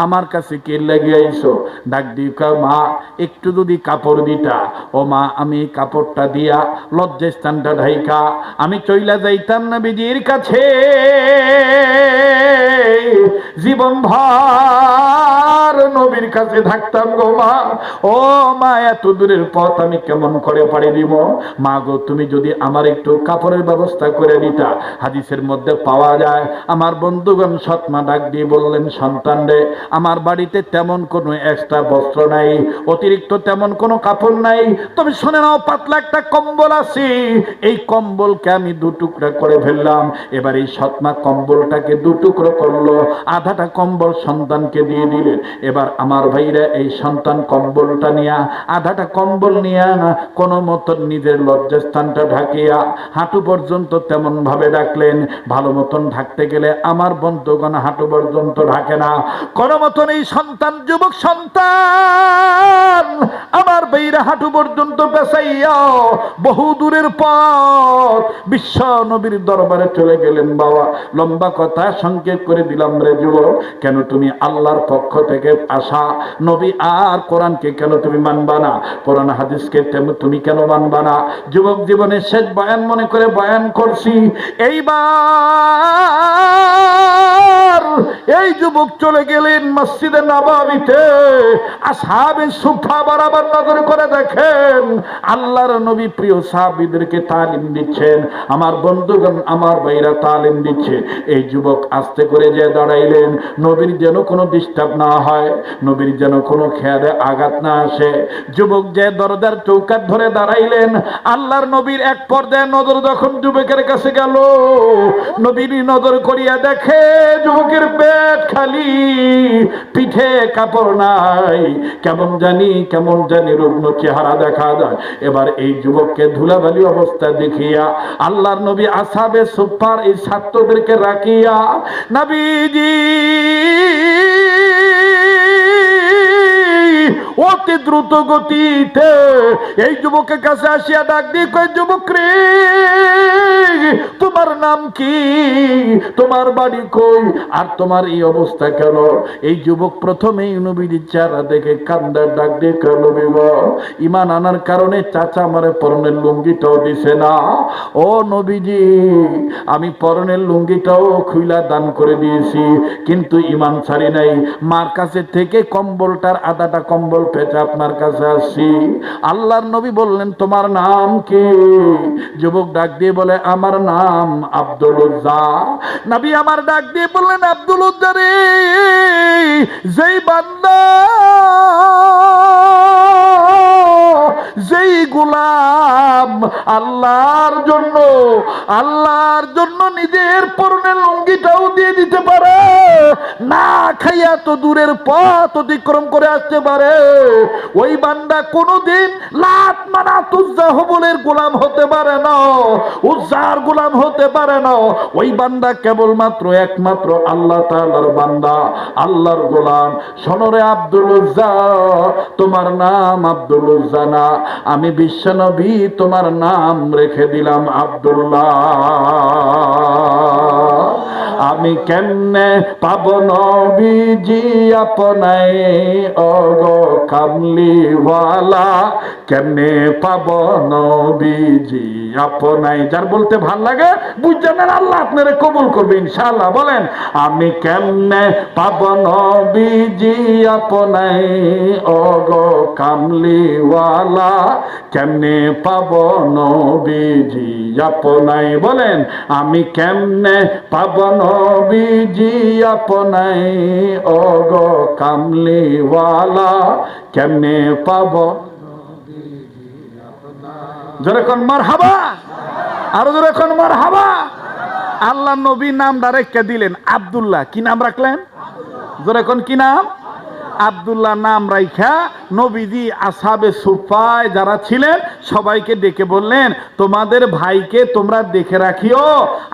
আমার কাছে কে লেগে আইছো? ডাক দিয়ে কয়, মা একটু যদি কাপড় দিতা। ও মা, আমি কাপড়টা দিয়া লজ্জা স্থানটা ঢাইকা আমি চইলা যাইতাম নবীজির কাছে, জীবন ভর নবীর কাছে থাকতাম গো মা। ও মা, এত দূরের পথ আমি কেমন করে পাড়ি দিব? মা গো, তুমি যদি আমার একটু কাপড়ের ব্যবস্থা করে দিতা। হাদিসের মধ্যে পাওয়া যায়, আমার বন্ধুগণ সৎমা ডাক দিয়ে বললেন, সন্তান রে, আমার বাড়িতে তেমন কোনো এক্সট্রা বস্ত্র নাই, অতিরিক্ত তেমন কোনো কাপড় নাই, তবে শুনে নাও, পাতলা একটা কম্বল আছে, এই কম্বলকে আমি দু টুকরা করে ফেললাম। এবার এই সৎমা কম্বলটাকে দু টুকরো করলো, আধাটা কম্বল সন্তানকে দিয়ে দিলেন। এবার আমার ভাইরা এই সন্তান কম্বলটা নিয়া, আধাটা কম্বল নিয়া কোনো মতন নিজের লজ্জাস্থানটা ঢাকিয়া হাঁটু পর্যন্ত তেমন ভাবে ডাকলেন। ভালো মতন ঢাকতে গেলে আমার বন্ধুগণ হাঁটু পর্যন্ত ঢাকে না। কোন মতন এই সন্তান, যুবক সন্তান আমার ভাইরা হাঁটু পর্যন্ত পেছাইয়া বহু দূরের পথ বিশ্ব নবীর দরবারে চলে গেলেন। বাবা, লম্বা কথা সংক্ষেপ করে দিলাম রে যুবক, কেন তুমি আল্লাহর পক্ষ থেকে আসা নবী আর কোরআনকে কেন তুমি মানবা না? কোরআন হাদিসকে তুমি কেন মানবা না? যুবক জীবনের শেষ বয়ান মনে করে বয়ান করছি। এইবার এই যুবক চলে গেলেন মসজিদে নববীতে। আসহাবে সুফা বরাবর নজর করে দেখেন আল্লাহর নবী প্রিয় সাহাবীদেরকে তালিম দিচ্ছেন। আমার বন্ধুগণ, আমার ভাইরা তালিম দিচ্ছে। এই যুবক আস্তে করে যে দাঁড়াইলেন, নবীর যেন কোনো ডিস্টার্ব না হয়, নবীর যেন কোনো খেয়ালে আঘাত না আসে। যুবক যে দরজার চৌকাঠ ধরে দাঁড়াইলেন, আল্লাহর নবীর এক পর্যায়ে নজর যখন যুবকের কাছে গেল, নবীর নজর করিয়া দেখে যুবকের পেট খালি, পিঠে কাপড় নাই, কেমন জানি রুগ্ন চেহারা দেখা যায়। এবার এই যুবককে ধুলাবালি অবস্থা দেখিয়া আল্লাহর নবী আসহাবে সুফার এই ছাত্রদেরকে রাখিয়া নবীজি অতি দ্রুত গতিতে এই যুবকের কাছে আসিয়া ডাক দিয়ে কয়, যুবক রে, তোমার নাম কি? তোমার বাড়ি কই? আর তোমার এই অবস্থা কেন? এই যুবক প্রথমেই নবীর চেহারা দেখে কান্দার ডাক দিয়ে কয়, নবী গো, ঈমান আনার কারণে চাচা আমারে পরনের লুঙ্গিটাও দিছে না। ও নবীজি, আমি পরনের লুঙ্গিটাও খুইলা দান করে দিয়েছি, কিন্তু ঈমান ছাড়ি নাই। মার কাছে থেকে কম্বলটার আধাটা কম্বল পেঁচে আপনার কাছে আসছি। আল্লাহর নবী বললেন, তোমার নাম কি? যুবক ডাক দিয়ে বলে, আমার নাম আব্দুল উজ্জা। নবী আমার ডাক দিয়ে বললেন, আব্দুল উজ্জা রে, যেই বান্দা, যেই গোলাম আল্লাহর জন্য নিজের পরনের লুঙ্গিটাও দিয়ে দিতে পারে, না খাইয়া তো দূরের পথ অতিক্রম করে আসতে পারে, ওই বান্দা কোনদিন লাত মানাত উজ্জা হবলের গোলাম হতে পারে না, উজ্জার গোলাম হতে পারে না। ওই বান্দা কেবলমাত্র একমাত্র আল্লাহ তাআলার বান্দা, আল্লাহর গোলাম। শোনরে আব্দুল উজ্জা, তোমার নাম আব্দুল উজ্জা না, আমি বিশ্বনবী তোমার নাম রেখে দিলাম আব্দুল্লাহ। আমি কেমনে পাব নবীজি আপনাই, ওগো কামলিওয়ালা, কেমনে পাব নবীজি আপনাই। যার বলতে ভাল লাগে বুঝছেন, আল্লাহ আপনারে কবুল করবে ইনশাআল্লাহ। বলেন, আমি কেমনে পাব নবীজি আপনাই, ওগো কামলিওয়ালা, কেমনে পাব নবীজি আপনাই। বলেন, আমি কেমনে পাব নবীজি আপনাই, ওগো কামলিওয়ালা, কেমনে পাব। জোরে কোন মারহাবা, আরো জোরে কোন মারহাবা। আল্লাহ নবী নাম ডাইরেক্ট দিলেন আব্দুল্লাহ। কি নাম রাখলেন? জোরে কোন কি নাম? আব্দুল্লাহ নাম রাইখা নবীজি আসহাবে সুফায় যারা ছিলেন সবাইকে ডেকে বললেন, তোমাদের ভাইকে তোমরা দেখে রাখিও,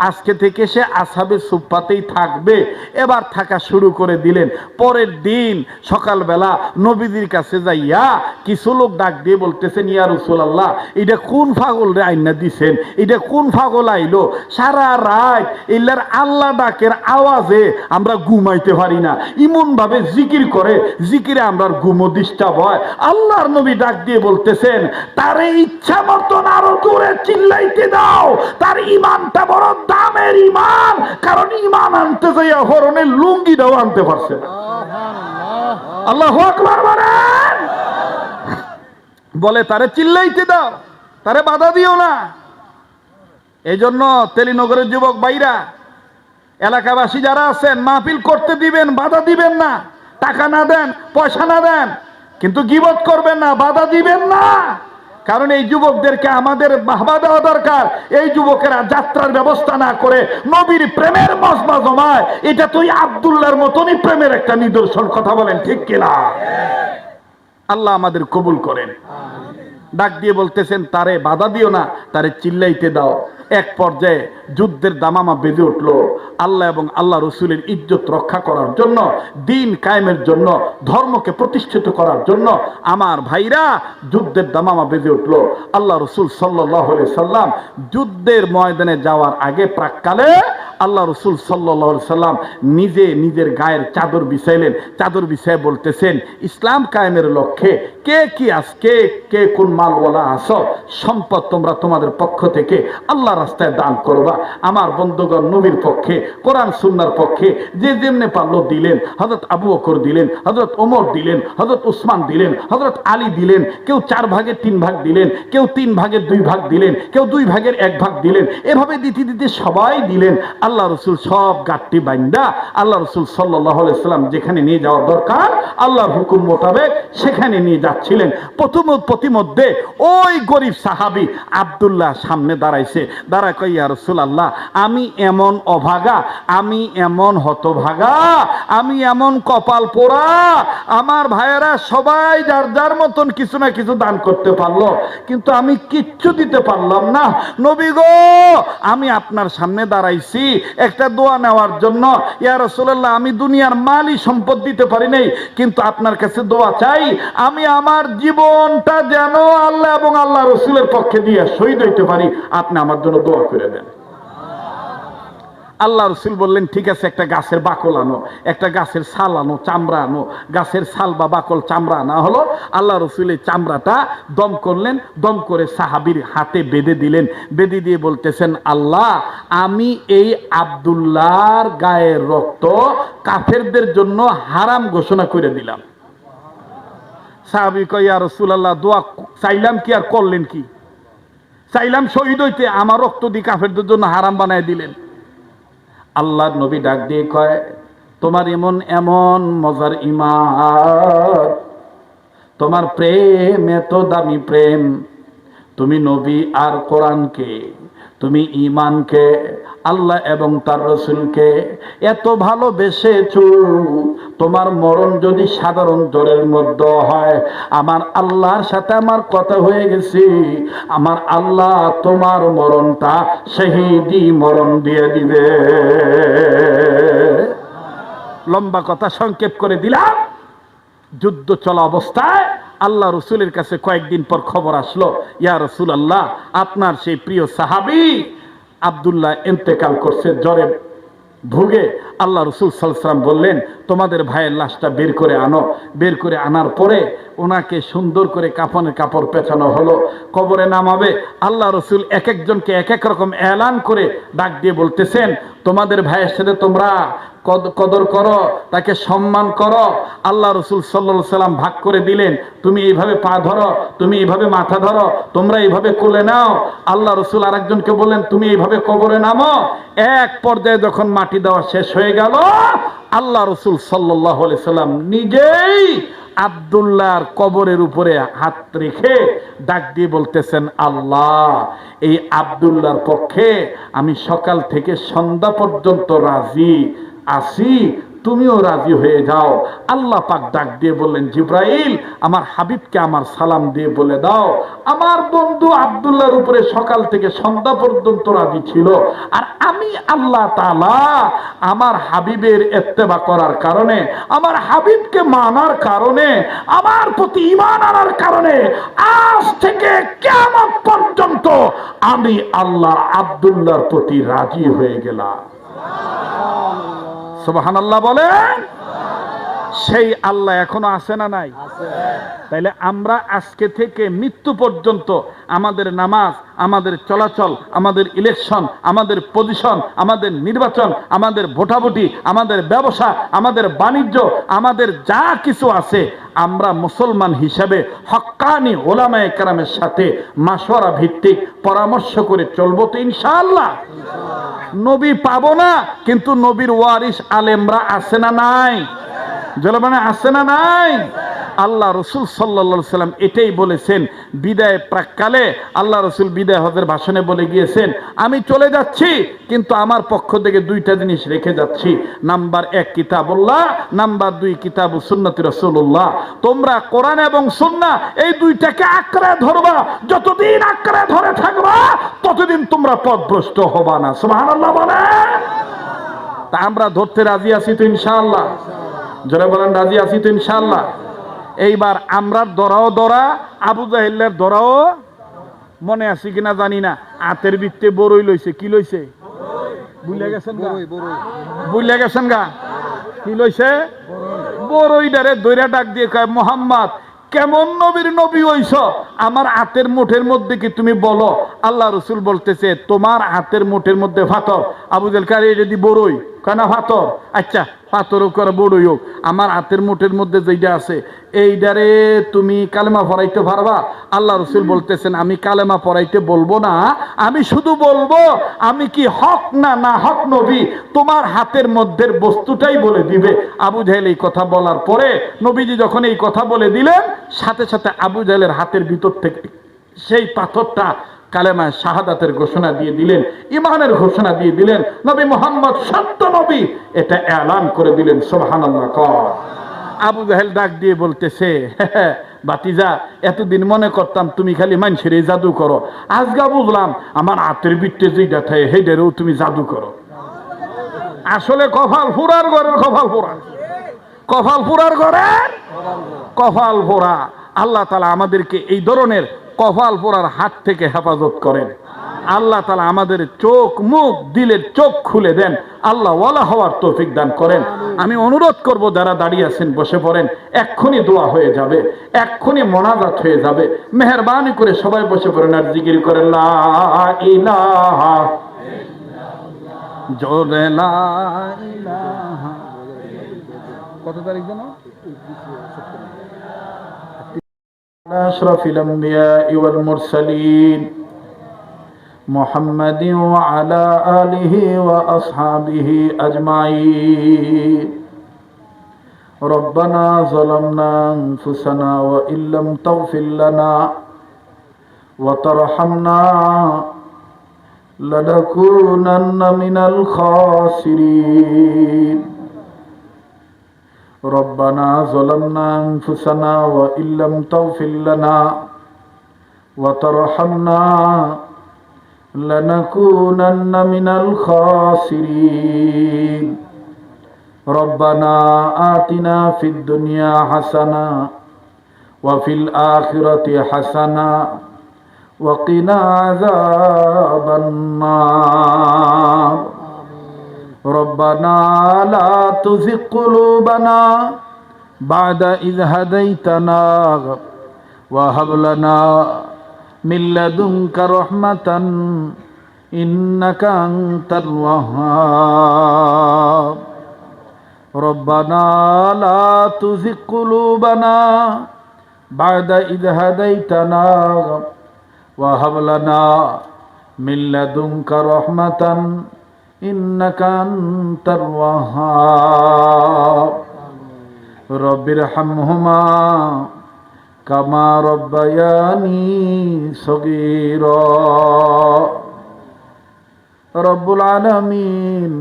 আজকে থেকে সে আসহাবে সুফাতেই থাকবে। এবার থাকা শুরু করে দিলেন। পরের দিন সকালবেলা নবীজির কাছে যাইয়া কিছু লোক ডাক দিয়ে বলতেছেন, ইয়া রাসূলুল্লাহ, এটা কোন পাগল রে আইনা দিছেন? এটা কোন পাগল আইলো? সারা রাত ইল্লার আল্লাহ ডাকের আওয়াজে আমরা ঘুমাইতে পারি না, ইমন ভাবে জিকির করে, জিকিরে আমরা ঘুমো ডিস্টার্ব হয়। আল্লাহর নবী ডাক দিয়ে বলতেছেন, তারে ইচ্ছা মতন আরো জোরে চিল্লাইতে দাও, তার ইমানটা বড় দামের ইমান, কারণ ইমান আনতে যাইয়া হরণের লুঙ্গিটাও আনতে পারছে না। আল্লাহু আকবার বলেন। বলে তারে চিল্লাইতে দাও, তারে বাধা দিও না। এই জন্য তেলিনগরের যুবক ভাইরা, এলাকাবাসী যারা আছেন, মাহফিল করতে দিবেন, বাধা দিবেন না। টাকা না দেন, পয়সা না দেন, কিন্তু গীবত করবেন না, বাধা দিবেন না। কারণ এই যুবকদেরকে আমাদের বাহবা দেওয়া দরকার। এই যুবকেরা যাত্রার ব্যবস্থা না করে নবীর প্রেমের মজমা জমায়, এটা তুই আব্দুল্লাহর মতনই প্রেমের একটা নিদর্শন। কথা বলেন ঠিক কিনা? আল্লাহ আমাদের কবুল করেন। ডাক দিয়ে বলতেছেন, তারে বাধা দিও না, তারে চিল্লাইতে দাও। এক পর্যায়ে যুদ্ধের দামামা বেজে উঠল। আল্লাহ এবং আল্লাহ রসুলের ইজ্জত রক্ষা করার জন্য, দিন কায়েমের জন্য, ধর্মকে প্রতিষ্ঠিত করার জন্য আমার ভাইরা যুদ্ধের দামামা বেজে উঠল। আল্লাহ রসুল সাল্লাল্লাহু আলাইহি সাল্লাম যুদ্ধের ময়দানে যাওয়ার আগে প্রাককালে আল্লাহ রসুল সাল্লাল্লাহু আলাইহি সাল্লাম নিজে নিজের গায়ের চাদর বিছাইলেন। চাদর বিছায় বলতেছেন, ইসলাম কায়েমের লক্ষ্যে কে কি আজকে কে কোন মালওয়ালা আসো, সম্পদ তোমরা তোমাদের পক্ষ থেকে আল্লাহ রাস্তায় দান করবা। আমার বন্ধুগণ, নবীর পক্ষে, কোরআন সুন্নাহর পক্ষে যে যেমনে পারলো দিলেন। হযরত আবু বকর দিলেন, হযরত ওমর দিলেন, হযরত উসমান দিলেন, হযরত আলী দিলেন। কেউ 4 ভাগের 3 ভাগ দিলেন, কেউ 3 ভাগের 2 ভাগ দিলেন, কেউ 2 ভাগের 1 ভাগ দিলেন। এভাবে দিতে দিতে সবাই দিলেন। আল্লাহ রসুল সব গাঠটি বাইন্দা আল্লাহ রসুল সাল্লাল্লাহু আলাইহি সাল্লাম যেখানে নিয়ে যাওয়া দরকার আল্লাহর হুকুম মোতাবেক সেখানে নিয়ে যাচ্ছিলেন। প্রতিমধ্যে ওই গরিব সাহাবী আব্দুল্লাহ সামনে দাঁড়াইছে। দাঁড়ায় কই, ইয়া রাসূলুল্লাহ, আমি এমন অভাগা, আমি এমন হতভাগা, আমি এমন কপাল পোড়া, আমার ভাইয়েরা সবাই যার যার মতন কিছু না কিছু দান করতে পারলো, কিন্তু আমি কিচ্ছু দিতে পারলাম না। নবী গো, আমি আপনার সামনে দাঁড়াইছি একটা দোয়া নেওয়ার জন্য। ইয়া রাসূলুল্লাহ, আমি দুনিয়ার মালি সম্পদ দিতে পারি নাই, কিন্তু আপনার কাছে দোয়া চাই, আমি আমার জীবনটা যেন আল্লাহ এবং আল্লাহ রসুলের পক্ষে দিয়ে শহীদ হইতে পারি। আপনি আমার জন্য দোয়া করে দেন। আল্লাহ রসুল বললেন, ঠিক আছে, একটা গাছের বাকল আনো, একটা গাছের ছাল আনো, চামড়া আনো। গাছের ছাল বা বাকল চামড়া আনা হলো। আল্লাহ রসুলের চামড়াটা দম করলেন, দম করে সাহাবীর হাতে বেঁধে দিলেন। বেঁধে দিয়ে বলতেছেন, আল্লাহ, আমি এই আব্দুল্লাহর গায়ের রক্ত কাফেরদের জন্য হারাম ঘোষণা করে দিলাম। সাহাবী কয়, ইয়া রাসূলুল্লাহ, দোয়া চাইলাম কি আর করলেন কি? চাইলাম শহীদ হইতে, আমার রক্ত দিয়ে কাফেরদের জন্য হারাম বানায় দিলেন। আল্লাহর নবী ডাক দিয়ে কয়, তোমার এমন এমন মজার ঈমান, তোমার প্রেম এত দামি প্রেম, তুমি নবী আর কোরআনকে, তুমি ঈমানকে, আল্লাহ এবং তার রসুলকে এত ভালোবেসেছো, তোমার মরণ যদি সাধারণ জ্বরের মধ্যে হয়, আমার আল্লাহর সাথে আমার কথা হয়ে গেছে, আমার আল্লাহ তোমার মরণটা শহীদি মরণ দিয়ে দিবে। লম্বা কথা সংক্ষেপ করে দিলাম। যুদ্ধ চলা অবস্থায় আল্লাহ রসুলের কাছে কয়েকদিন পর খবর আসলো, ইয়া রাসূলুল্লাহ, আপনার সেই প্রিয় সাহাবী আব্দুল্লাহ ইন্তেকাল করছে জ্বরে ভুগে। আল্লাহ রসুল সাল্লাল্লাহু আলাইহি ওয়াসাল্লাম বললেন, তোমাদের ভাইয়ের লাশটা বের করে আনো। বের করে আনার পরে ওনাকে সুন্দর করে কাফনের কাপড় পেঁচানো হলো, কবরে নামাবে। আল্লাহ রসুল এক একজনকে এক এক রকম এলান করে ডাক দিয়ে বলতেছেন, তোমাদের ভাইয়ের সাথে তোমরা কদর করো, তাকে সম্মান করো। আল্লাহ রসুল সাল্লাল্লাহু আলাইহি ওয়াসাল্লাম ভাগ করে দিলেন, তুমি এইভাবে পা ধরো, তুমি এইভাবে মাথা ধরো, তোমরা এইভাবে কোলে নাও। আল্লাহ রসুল আরেকজনকে বললেন, তুমি এইভাবে কবরে নামো। এক পর্যায়ে যখন মাটি দেওয়া শেষ হয়ে গেল, আল্লাহ রসুল সাল্লাল্লাহু আলাইহি ওয়াসাল্লাম নিজেই আব্দুল্লাহর কবরের উপরে হাত রেখে ডাক দিয়ে বলতেছেন, আল্লাহ, এই আব্দুল্লাহর পক্ষে আমি সকাল থেকে সন্ধ্যা পর্যন্ত রাজি আছি, তুমিও রাজি হয়ে যাও। আল্লাহ পাক ডাক দিয়ে বললেন, জিব্রাইল আমার হাবিবকে আমার সালাম দিয়ে বলে দাও আমার বন্ধু আব্দুল্লাহর উপরে সকাল থেকে সন্ধ্যা পর্যন্ত রাজি ছিল, আর আমি আল্লাহ তাআলা আমার হাবিবের ইত্তেবা করার কারণে, আমার হাবিবকে মানার কারণে, আমার প্রতি ঈমান আনার কারণে আজ থেকে কিয়ামত পর্যন্ত আমি আল্লাহ আব্দুল্লাহর প্রতি রাজি হয়ে গেলাম। সুবহানাল্লাহ বলেন। সেই আল্লাহ এখনো আছে না নাই? তাইলে আমরা আজকে থেকে মৃত্যু পর্যন্ত আমাদের নামাজ, আমাদের চলাচল, আমাদের ইলেকশন, আমাদের পজিশন, আমাদের নির্বাচন, আমাদের ভোটাভুটি, আমাদের ব্যবসা, আমাদের বাণিজ্য, আমাদের যা কিছু আছে, আমরা মুসলমান হিসাবে হক্কানি ওলামায়ে কেরামের সাথে মাশওয়ারা ভিত্তিক পরামর্শ করে চলবো তো ইনশাআল্লাহ। নবী পাবো না, কিন্তু নবীর ওয়ারিস আলেমরা আছে না নাই? জলবানে আছে না নাই? আল্লাহ রসুল সাল্লাল্লাহু আলাইহি সাল্লাম এটাই বলেছেন বিদায় প্রাককালে। আল্লাহ রসুল বিদায় হজের ভাষণে বলে গিয়েছেন, আমি চলে যাচ্ছি কিন্তু আমার পক্ষ থেকে দুইটা জিনিস রেখে যাচ্ছি। নাম্বার 1 কিতাবুল্লাহ, নাম্বার 2 কিতাবু সুন্নতি রাসূলুল্লাহ। তোমরা কোরআন এবং সুন্নাহ এই দুইটাকে আঁকড়ে ধরবা। যতদিন আঁকড়ে ধরে থাকবা ততদিন তোমরা পথভ্রষ্ট হবা না। সুবহানাল্লাহ বলেন। তা আমরা ধরতে রাজি আছি তো ইনশাআল্লাহ? যারা বলেন রাজি আছি তো ইনশাআল্লাহ। এইবার আমরা দরা আবু জাহেলের দরাও মনে আছে কিনা জানি না, আতের ভিত্তে বড়ই লইছে। কি লইছে? বুঝলে গেছেন গা? বুঝলে গেছেন গা? কি লইছে? বড়ই ডারে দইরা ডাক দিয়ে কয়, মোহাম্মদ কেমন নবীর নবী হইছ? আমার হাতের মুঠের মধ্যে কি তুমি বলো? আল্লাহ রসুল বলতেছে, তোমার হাতের মুঠের মধ্যে ফাতর। আবু জাহেল কারে যদি বড়ই কেনা ফাতর, আচ্ছা পাথরও করে বড়ই হোক, আমার হাতের মুঠের মধ্যে যেটা আছে এইটারে তুমি কালেমা পড়াইতে পারবা? আল্লাহ রসুল বলতেছেন, আমি কালেমা পড়াইতে বলবো না, আমি শুধু বলবো আমি কি হক না হক নবী তোমার হাতের মধ্যে বস্তুটাই বলে দিবে। আবু জাহেল এই কথা বলার পরে নবীজি যখন এই কথা বলে দিলেন, সাথে সাথে আবু জাহেলের হাতের ভিতর থেকে সেই পাথরটা কালেমা শাহাদাতের ঘোষণা দিয়ে দিলেন, ইমানের ঘোষণা দিয়ে দিলেন, নবী মুহাম্মদ সত্য নবী এটা এলান করে দিলেন। সুবহানাল্লাহ কর। আবু জাহেল ডাক দিয়ে বলতেছে, বাতিজা এতদিন মনে করতাম তুমি খালি মানুষের জাদু করো, আজগা বুঝলাম আমার হাতের বিটে যেটা থাকে সেইটারেও তুমি জাদু করো। আসলে কপাল ফুরার ঘরের কপাল ফুরা, কপাল ফুরার ঘরের কপাল ফোরা। আল্লাহ তাআলা আমাদেরকে এই ধরনের কপাল পোড়ার হাত থেকে হেফাজত করেন। আল্লাহ তাআলা আমাদের চোখ মুখ দিলের চোখ খুলে দেন, আল্লাহ ওয়ালা হওয়ার তৌফিক দান করেন। আমি অনুরোধ করব যারা দাঁড়িয়ে আছেন বসে পড়েন, এক্ষুনি দোয়া হয়ে যাবে, এক্ষুনি মোনাজাত হয়ে যাবে। মেহেরবানি করে সবাই বসে পড়েন আর জিকির করেন লা ইলাহা জোরে লা ইলাহা। কত তারিখ জানো? أشرف الأنبياء والمرسلين محمد وعلى آله وأصحابه أجمعين. ربنا ظلمنا أنفسنا وإن لم تغفر لنا وترحمنا لنكونن من الخاسرين. ربنا ظلمنا أنفسنا وإن لم تغفر لنا وترحمنا لنكونن من الخاسرين. ربنا آتنا في الدنيا حسنة وفي الآخرة حسنة وقنا عذاب النار. ربنا لا تزغ قلوبنا بعد إذ هديتنا وهب لنا من لدنك رحمة إنك أنت الوهاب. ربنا لا تزغ قلوبنا بعد إذ هديتنا وهب لنا من لدنك رحمة إنك أنت الوهاب. رب ارحمهما كما ربياني صغيرا. رب العالمين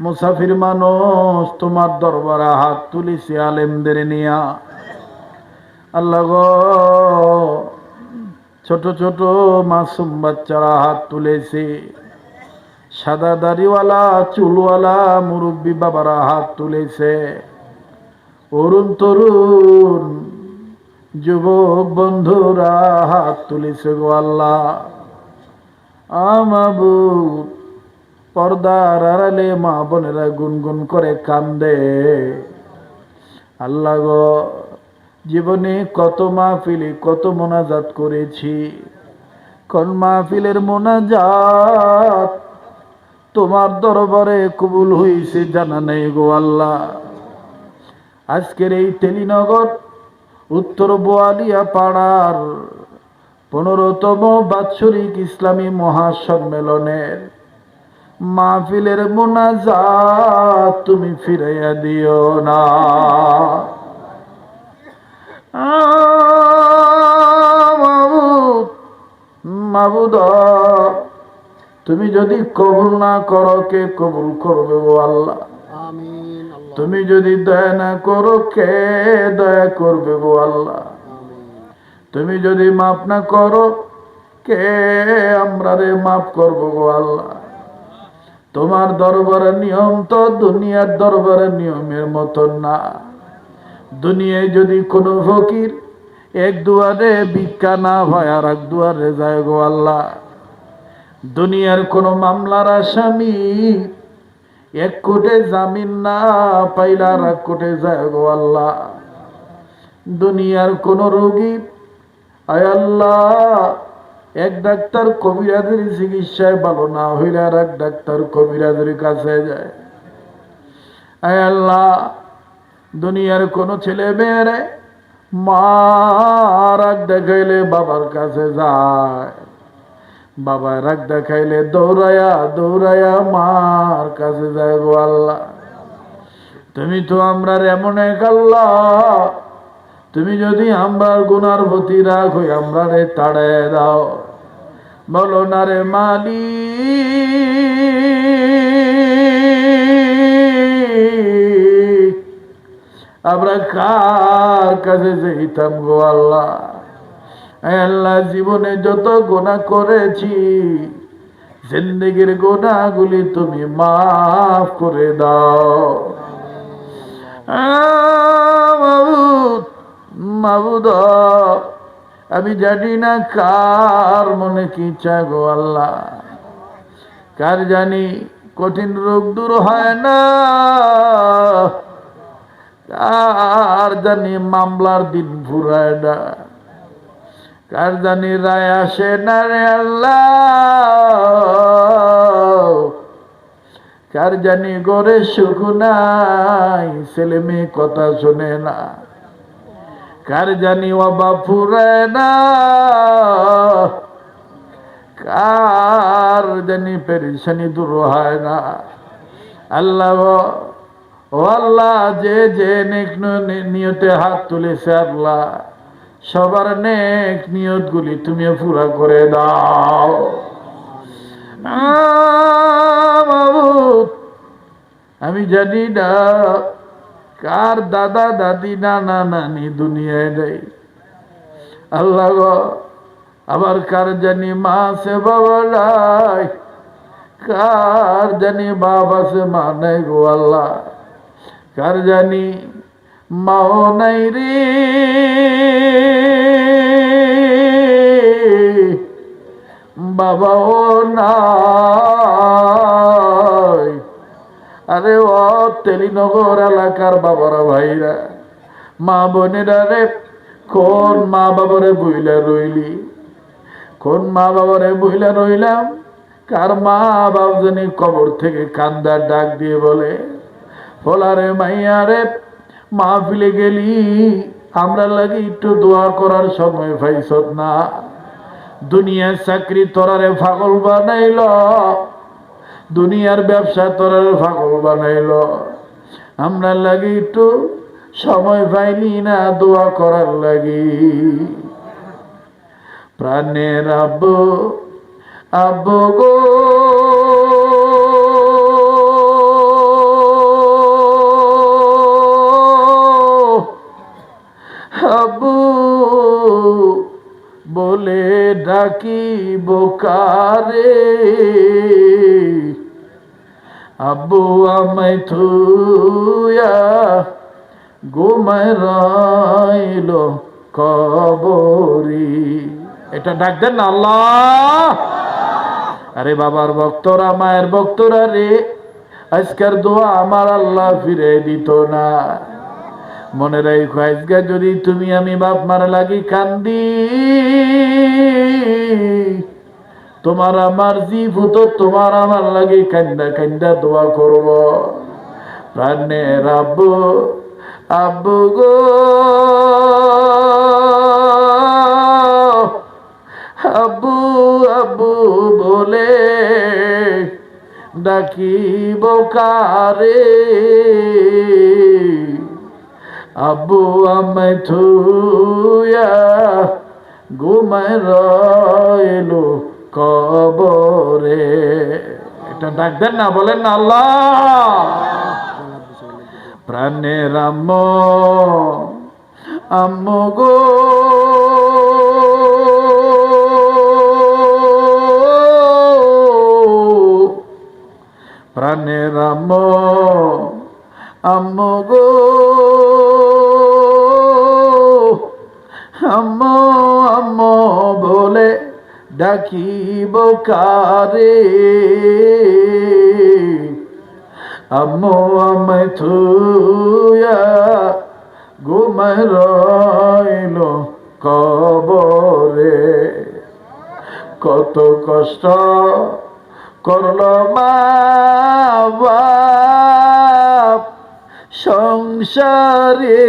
মুসাফির মানুষ তোমার দরবারে হাত তুলিছি আলেমদের নিয়া। আল্লাহ গো, ছোট ছোট মাসুম বাচ্চারা হাত তুলেছে, সাদা দাড়িওয়ালা চুলওয়ালা মুরব্বী বাবারা হাত তুলেছে, অরুণ তরুণ যুবক বন্ধুরা হাত তুলেছে গো আল্লাহ। মাবুদ, পর্দার আড়ালে মা বোনেরা গুনগুন করে কান্দে। আল্লাহ গো, জীবনে কত মাহফিলে কত মোনাজাত করেছি, কোন মাহফিলের মোনাজাত তোমার দরবারে কবুল হইছে জানা নেই গো আল্লাহ। আজকের এই তেলিনগর উত্তর বোয়ালিয়া পাড়ার 15তম বাৎসরিক ইসলামী মহাসম্মেলনের মাহফিলের মোনাজাত তুমি ফিরাইয়া দিও না। মাবুদ, তুমি যদি কবুল না করো কে কবুল করবে ও আল্লাহ? তুমি যদি দয়া না করো কে দয়া করবে গো আল্লাহ? তুমি যদি মাফ না করো কে আমরা রে মাফ করবো গো আল্লাহ? তোমার দরবারের নিয়ম তো দুনিয়ার দরবারের নিয়মের মতন না। দুনিয়ায় যদি কোনো ফকির এক দুয়ারে ভিক্ষা না হয় আর এক দুয়ারে যায় গো আল্লাহ। দুনিয়ার কোনো মামলার আসামি 1 কোটি জামিন না পাইলা আর 1 কোটি যায় গো আল্লাহ। দুনিয়ার কোন রোগী আয় আল্লাহ এক ডাক্তার কবিরাজের চিকিৎসায় ভালো না হইলে আর এক ডাক্তার কবিরাজের কাছে যায়। আয় আল্লাহ, দুনিয়ার কোন ছেলে মেয়েরে মা রাগ দেখাইলে বাবার কাছে যায়, বাবা রাগ দেখাইলে দৌড়ায়া দৌড়ায়া মার কাছে যায় গো আল্লাহ। তুমি তো আমরার এমন এক আল্লাহ, তুমি যদি আমরার গুনার প্রতি রাগ হই আমরা রে তাড়ায় দাও। বলো না রে মালিক, আমরা কার কাছে যেতাম গো আল্লাহ? আল্লাহ, জীবনে যত গুনাহ করেছি জিন্দেগির গুনাহগুলি তুমি মাফ করে দাও। মাবুদ, আমি জানি না কার মনে কি চায় গো আল্লাহ, কার জানি কঠিন রোগ দূর হয় না, কার জানি মামলার দিন ফুরায় না, কার জানি রায় আসে না রে আল্লাহ, কার জানি ঘরে সুখ নাই, ছেলে মেয়ে কথা শোনে না, কার জানি অভাব ফুরায় না, কার জানি পেরেশানি দূর হয় না। আল্লাহ ও আল্লাহ, যে যে নেক নিয়তে হাত তুলেছে আল্লাহ সবার নেক নিয়ত গুলি তুমি পুরা করে দাও। আমি জানি না কার দাদা দাদি নানা নানি দুনিয়ায় নেই আল্লাহ গো, আবার কার জানি মা আছে বাবা নাই, কার জানি বাবা আছে মা নাই গো আল্লাহ, কার জানি মাও নাই রে, বাবাও নাই। আরে ও তেলিনগর এলাকার বাবারা ভাইরা মা বোনেরা রে, কোন মা বাবারে বইলা রইলি, কোন মা বাবারে বইলা রইলাম, কার মা বাপ জানি কবর থেকে কান্দার ডাক দিয়ে বলে, ফলারে মাইয়া রে মাহফিলে গেলি আমরা লাগি একটু দোয়া করার সময় পাইছত না, দুনিয়ার চাকরি তোরারে পাগল বানাইল, দুনিয়ার ব্যবসা তোরারে পাগল বানাইল, আমরা লাগি একটু সময় পাইনি না দোয়া করার লাগি। প্রাণের আব্বু আব্বু গো, আব্বু বলে ডাকিব কারে, আব্বু আমায় থুয়া ঘুমায় রইল কবরি। এটা ডাক দেন না আল্লাহ। আরে বাবার ভক্তরা, মায়ের ভক্তরা রে, আজকের দোয়া আমার আল্লাহ ফিরে দিত না। মনে রাখো, আজকে যদি তুমি আমি বাপ মারা লাগি কান্দি, তোমার আমার জীবুত তোমার আমার লাগি কান্দা কান্দা দোয়া করব। প্রাণের আব্বু, আব্বু গো, আব্বু আব্বু বলে ডাকিব কারে, আব্বু আমায় থুয়া ঘুমায় রইল কবরে। এটা ডাক দেন না, বলেন না আল্লাহ। প্রাণের আম্মু, আম্মু গো, প্রাণের আম্মু, আম্মু গো, আম্মু আম্মু বলে ডাকিব কারে, আম্মু আমায় থুয়া ঘুমায় রইল কবরে। কত কষ্ট করলো মা বাপ সংসারে,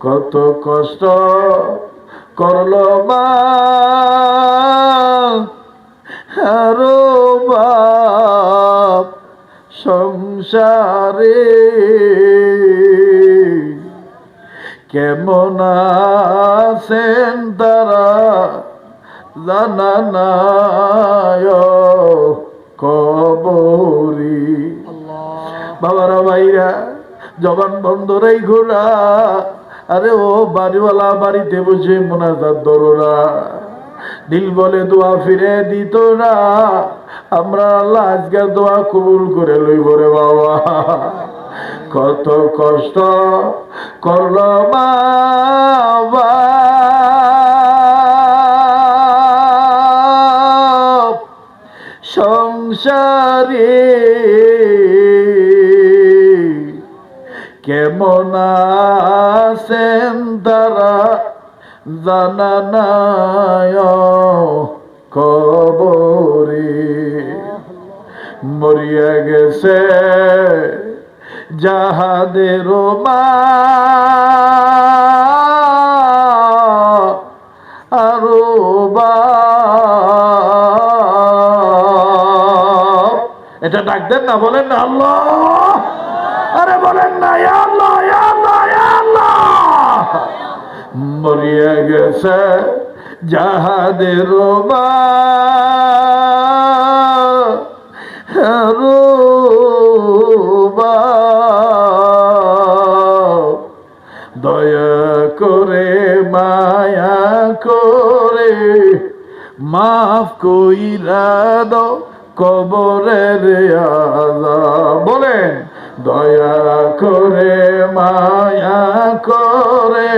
কত কষ্ট করলো মা আরো বাপ সংসারে, কেমন আছেন তারা জানা নাই কবরি। বাবারা ভাইরা, জবান বন্ধ রাইখো না। আরে ও বাড়িওয়ালা বাড়িতে বসে মোনাজাত ধরোরা, দিল বলে দোয়া ফিরে দিত না। আমরা আল্লাহ আজকের দোয়া কবুল করে লইব রে বাবা। কত কষ্ট করল মা বাপ সংসারে, কেমন আছেন তারা জানা নাই কবরে। মরিয়া গেছে যাহাদের মা আরো বাপ। এটা ডাক দেন না, বলেন না আল্লাহ। আরে বলেন না ইয়া আল্লাহ, ইয়া আল্লাহ, ইয়া আল্লাহ। মরিয়া গেছে যাহাদের মা আরো বাপ, দয়া করে মায়া করে মাফ কইরা দাও কবরের আযাব। বলেন, দয়া করে মায়া করে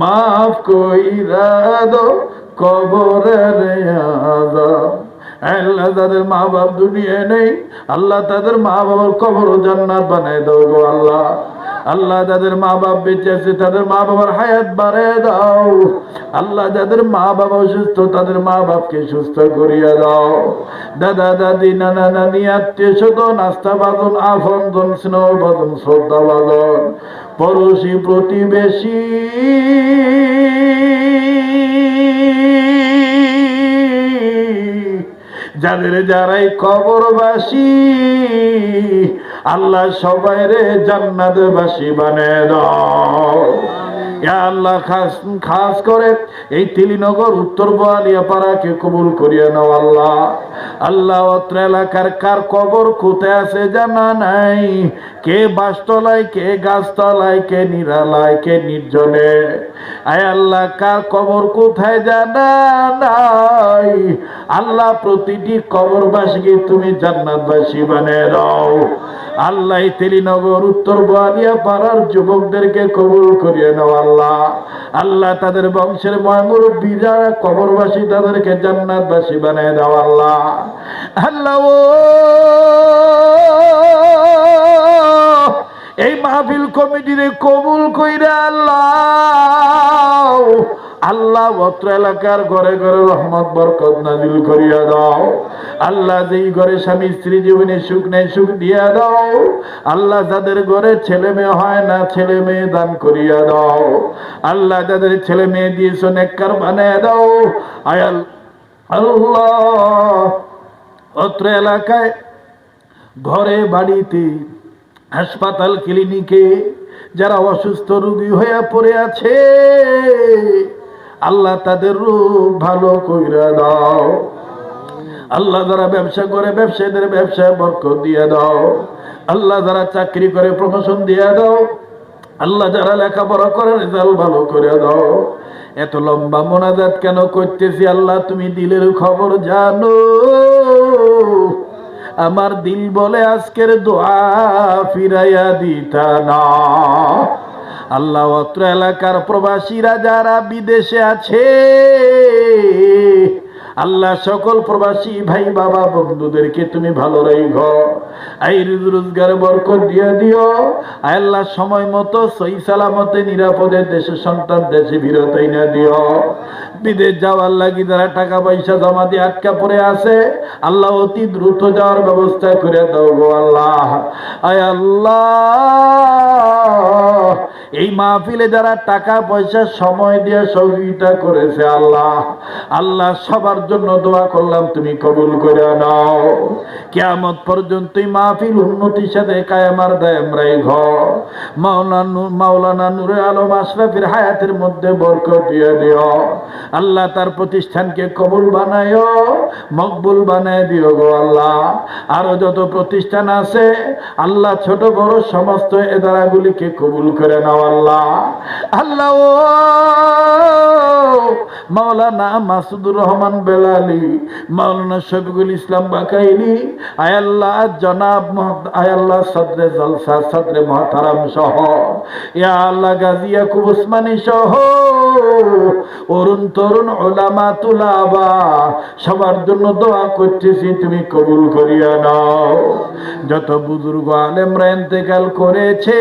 মাফ কইরা দাও কবরের আযাব। আল্লাহ যাদের মা বাপ দুনিয়ায় নেই, আল্লাহ তাদের মা বাবার কবর জান্নাত বানায় দাও গো আল্লাহ। আল্লাহ যাদের মা বাপ বেঁচে আছে তাদের মা বাবার হায়াত বাড়ায় দাও। আল্লাহ যাদের মা বাবা অসুস্থ তাদের মা বাপকে সুস্থ করিয়া দাও। দাদা দাদি নানা নানি আত্মীয় স্বজন আস্থা বাদন আফনজন স্নেহ বাদন শ্রদ্ধা বাদন পড়োশী প্রতিবেশী যাদের যারাই কবরবাসী, আল্লাহ সবাই রে জান্নাতবাসী বানায় দাও। ইয়া আল্লাহ, খাস করে এই তিলিনগর উত্তর বোয়ালিয়া পাড়াকে কবুল করিয়া নাও আল্লাহ। আল্লাহ অত্র এলাকার কার কবর কোথায় আছে জানা নাই, কে বাসতলায়, কে গাছতলায়, কে নিরালায়, কে নির্জনে। আয় আল্লাহ কার কবর কোথায় জানা নাই, আল্লাহ প্রতিটি কবরবাসীকে তুমি জান্নাতবাসী বানিয়ে দাও। আল্লাহ তেলিনগর উত্তর বোয়ালিয়া পাড়ার যুবকদেরকে কবুল করিয়ে নাও আল্লাহ। আল্লাহ তাদের বংশের মুরব্বী যারা কবরবাসী তাদেরকে জান্নাতবাসী বানিয়ে দাও আল্লাহ। আল্লাহ এই মাহফিল কমিটিরে কবুল কইরা আল্লাহ, আল্লাহ অত্র এলাকার ঘরে ঘরে রহমত বরকত নাজিল করিয়া দাও আল্লাহ। যেই ঘরে স্বামী স্ত্রী জীবনে সুখ নেই সুখ দিয়া দাও আল্লাহ। যাদের ঘরে ছেলে মেয়ে হয় না ছেলে মেয়ে দান করিয়া দাও আল্লাহ। যাদের ছেলে মেয়ে দিয়েছ নেককার বানিয়ে দাও আয়াল আল্লাহ। অত্র এলাকায় ঘরে বাড়িতে হাসপাতাল ক্লিনিকে যারা অসুস্থ রোগী হয়ে পড়ে আছে আল্লাহ তাদের রূপ ভালো কইরা দাও আল্লাহ। যারা ব্যবসা করে ব্যবসায়ীদের ব্যবসায় বরকত দিয়ে দাও আল্লাহ। যারা চাকরি করে প্রমোশন দিয়ে দাও আল্লাহ। যারা লেখাপড়া করে রেজাল্ট ভালো করে দাও। এত লম্বা মোনাজাত কেন করতেছি আল্লাহ তুমি দিলের খবর জানো। আমার দিল বলে আজকের দোয়া ফিরাইয়া দিতা না আল্লাহ। অত্র এলাকার প্রবাসীরা যারা বিদেশে আছে আল্লাহ সকল প্রবাসী ভাই বাবা বন্ধুদেরকে তুমি ভালো রাখো। আই রোজগার বরকত দিয়ে দিও আল্লাহ। সময় মতো সহি সালামতে নিরাপদে দেশে সন্তান দেশে বিরতাই না দিও। বিদেশ যাওয়ার লাগি যারা টাকা পয়সা জমা দিয়ে আটকা পড়ে আছে আল্লাহ অতি দ্রুত যাওয়ার ব্যবস্থা করে দাও গো আল্লাহ। আয় আল্লাহ এই মাহফিলে যারা টাকা পয়সা সময় দিয়ে সহযোগিতা করেছে আল্লাহ, আল্লাহ সবার জন্য দোয়া করলাম তুমি কবুল করে নাও। কিয়ামত পর্যন্ত এই মাহফিল উন্নতির সাথে কায়েমার দায়েম রাখো। মাওলানা নূরে আলম আশরাফের হায়াতের মধ্যে বরকত দিয়ে দিও আল্লাহ। তার প্রতিষ্ঠানকে কবুল বানায়ো মকবুল বানায় দিও গো আল্লাহ। আরো যত প্রতিষ্ঠান আছে আল্লাহ ছোট বড় সমস্ত এদারাগুলিকে কবুল করে নাও আল্লাহ। আল্লাহ মাওলানা মাসুদুর রহমান বেলালি, মাওলানা শফিকুল ইসলাম বাকাইলি, আয়াল্লাহ জনাব আয়াল্লাহ সদরে জলসা সদরে মহতারাম সহ ইয়া আল্লাহ গাজী ইয়াকুব উসমানী সহ অরুণ তরুণ ওলামা তুলাবা সবার জন্য দোয়া করতেছি তুমি কবুল করিয়া নাও। যত বুজুর্গ আলেমরা ইন্তেকাল করেছে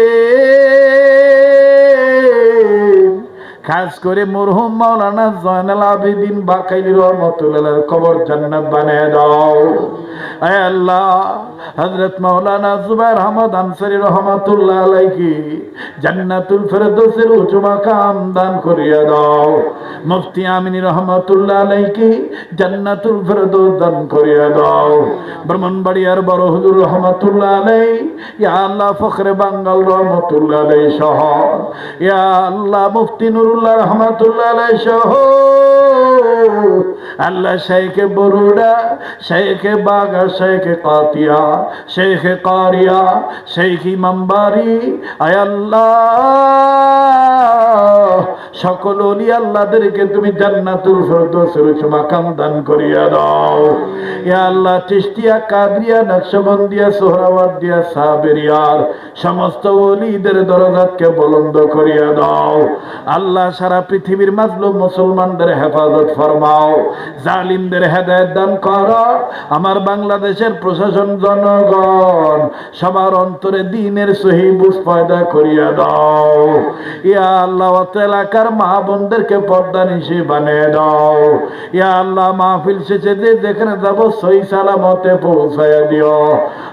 খাস করে মরহুম মাওলানা জয়নাল আবেদিন বাকাইলি রহমাতুল্লাহ কবর জান্নাত বানিয়ে দাও। আয় আল্লাহ হযরত মাওলানা জুবাইর আহমদ আনসারী রহমাতুল্লাহ আলাইহি জান্নাতুল ফেরদৌসের উঁচু মাকাম দান করিয়া দাও। মুফতি আমিনী রহমাতুল্লাহ আলাইহি জান্নাতুল ফেরদৌস দান করিয়া দাও। ব্রাহ্মণবাড়িয়ার বড় হুজুর রহমাতুল্লাহ আলাইহি ইয়া আল্লাহ ফখরে বাঙ্গাল রহমাতুল্লাহ আলাইহি সহ ইয়া আল্লাহ মুফতি নুরুল্লাহ রহমাতুল্লাহ আলাইহি সহ আল্লাহ শাইখে বরুডা শাইখে বাগা শাইখে কাতিয়া শাইখে কারিয়া শাইখ ইমামবাড়ি আয় আল্লাহ সকল ওলি আল্লাহদেরকে তুমি জান্নাতুল ফেরদৌসের উচ্চ মাকাম দান করিয়া দাও। ইয়া আল্লাহ চিশতিয়া কাদরিয়া নকশবন্দিয়া সোহরাওয়ার্দিয়া সাবেরিয়ার সমস্ত ওলিদের দরজাতকে বুলন্দ করিয়া দাও আল্লাহ। সারা পৃথিবীর মাজলুম মুসলমানদের হেফাজত ফরমাও, জালিমদের হেদায়েত দান করো। আমার বাংলাদেশের প্রশাসন জনগণ সবার অন্তরে দ্বীনের সহি বুঝ পয়দা করিয়া দাও। ইয়া আল্লাহ অত এলাকার মা বোনদেরকে পর্দানিশী বানিয়ে দাও। ইয়া আল্লাহ মাহফিল শেষে যে যেখানে যাব সহি সালামতে পৌঁছায়া দিও।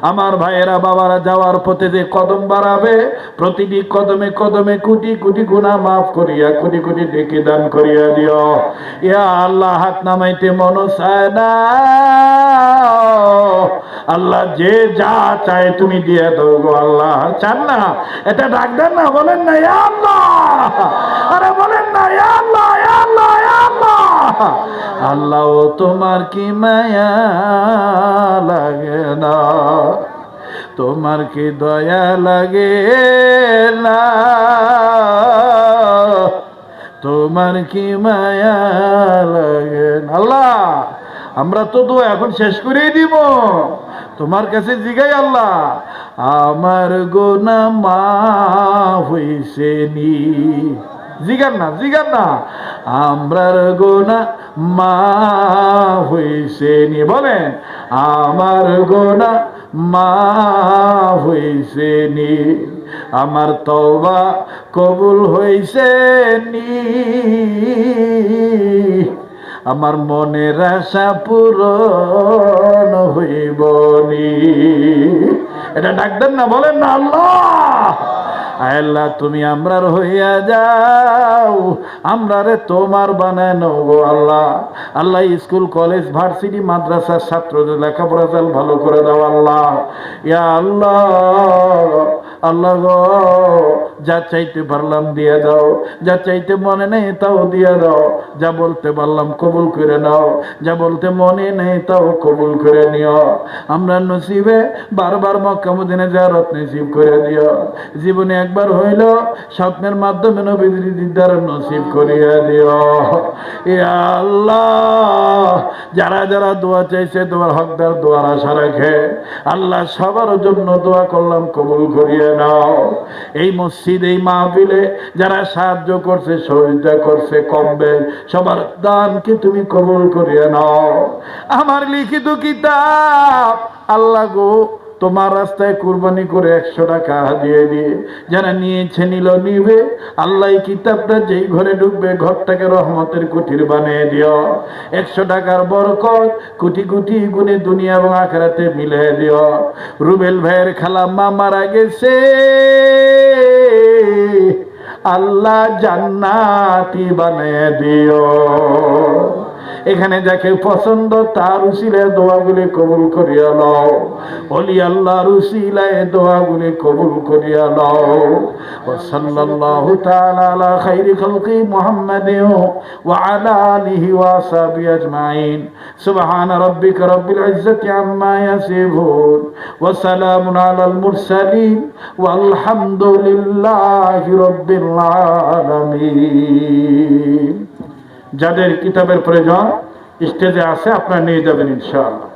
আমার ভাইয়েরা বাবারা যাওয়ার পথে যে কদম বাড়াবে প্রতিটি কদমে কদমে কোটি কোটি গুনাহ মাফ করিয়া কোটি কোটি নেকি দান করিয়া দিও। ইয়া আল্লাহ হাত নামাইতে মন চায় না আল্লাহ, যে যা চায় তুমি দিয়ে দাও গো আল্লাহ। চান না এটা ডাক দেন না, বলেন না ইয়া আল্লাহ, আরে বলেন না ইয়া আল্লাহ ইয়া আল্লাহ ইয়া আল্লাহ। আল্লাহ তোমার কি মায়া লাগে না, তোমার কি দয়া লাগে না, তোমার কি মায়া লাগে না। আল্লাহ আমরা তো দোয়া এখন শেষ করে দিব, তোমার কাছে জিগাই আল্লাহ আমার গোনা মাফ হইছে নি, জিগান না জিগান না, আমরার গোনা মাফ হইছে নি, বলেন আমার গোনা মাফ হইছে নি, আমার তওবা কবুল হইছে নি, আমার মনের আশা পূরণ হইব নি। এটা ডাক দেন না, বলেন না আল্লাহ আল্লাহ তুমি আমরার হইয়া যাও, আমরারে তোমার বানায় নাও গো আল্লাহ। আল্লাহ স্কুল কলেজ ভার্সিটি মাদ্রাসার ছাত্রদের লেখাপড়া চাল ভালো করে দাও আল্লাহ। ইয়া আল্লাহ আল্লাহ গো যা চাইতে পারলাম দিয়ে দাও, যা চাইতে মনে নেই তাও দিয়ে দাও, যা বলতে পারলাম কবুল করে নাও, যা বলতে মনে নেই তাও কবুল করে নিও। আমরা নসিবে বারবার মক্কা মদিনা জিয়ারত নসিব করে দিও, জীবনে একবার হইল স্বপ্নের মাধ্যমে নবীর দিদার নসিব করিয়া দিও। ইয়া আল্লাহ যারা যারা দোয়া চাইছে তোমার হকদার দোয়ার আশা রাখে আল্লাহ সবার জন্য দোয়া করলাম কবুল করিয়ে নাও। এই মসজিদ এই মাহফিলে যারা সাহায্য করছে সহযোগিতা করছে কমবে সবার দানকে তুমি কবুল করিয়ে নাও। আমার লিখিত কিতাব আল্লাহ গো তোমার রাস্তায় কুরবানি করে 100 টাকা দিয়ে দিয়ে যারা নিয়েছে নিল নিবে আল্লাহ এই কিতাবটা যেই ঘরে ঢুকবে ঘরটাকে রহমতের কুঠির বানিয়ে দিও। 100 টাকার বরকত কোটি কোটি গুণে দুনিয়া এবং আখিরাতে মিলিয়ে দিও। রুবেল ভাইয়ের খালাম্মা মারা গেছে, আল্লাহ জান্নাতি বানিয়ে দিও। এখানে যাকে পছন্দ তার উসিলায় দোয়াগুলি কবুল করিয়া লও, ওলি আল্লাহর উসিলায় দোয়াগুলি কবুল করিয়া লও। ওয়া সাল্লাল্লাহু তাআলা আলা খাইরি খালকি মুহাম্মাদিন ওয়া আলা আলিহি ওয়া আসহাবিহি আজমাইন। সুবহান রাব্বিকা রাব্বিল ইজ্জাতি আম্মা ইয়াসিফুন ওয়া সালামুন আলাল মুরসালিন ওয়াল হামদুলিল্লাহি রাব্বিল আলামিন। যাদের কিতাবের প্রয়োজন স্টেজে আছে আপনারা নিয়ে যাবেন ইনশাআল্লাহ।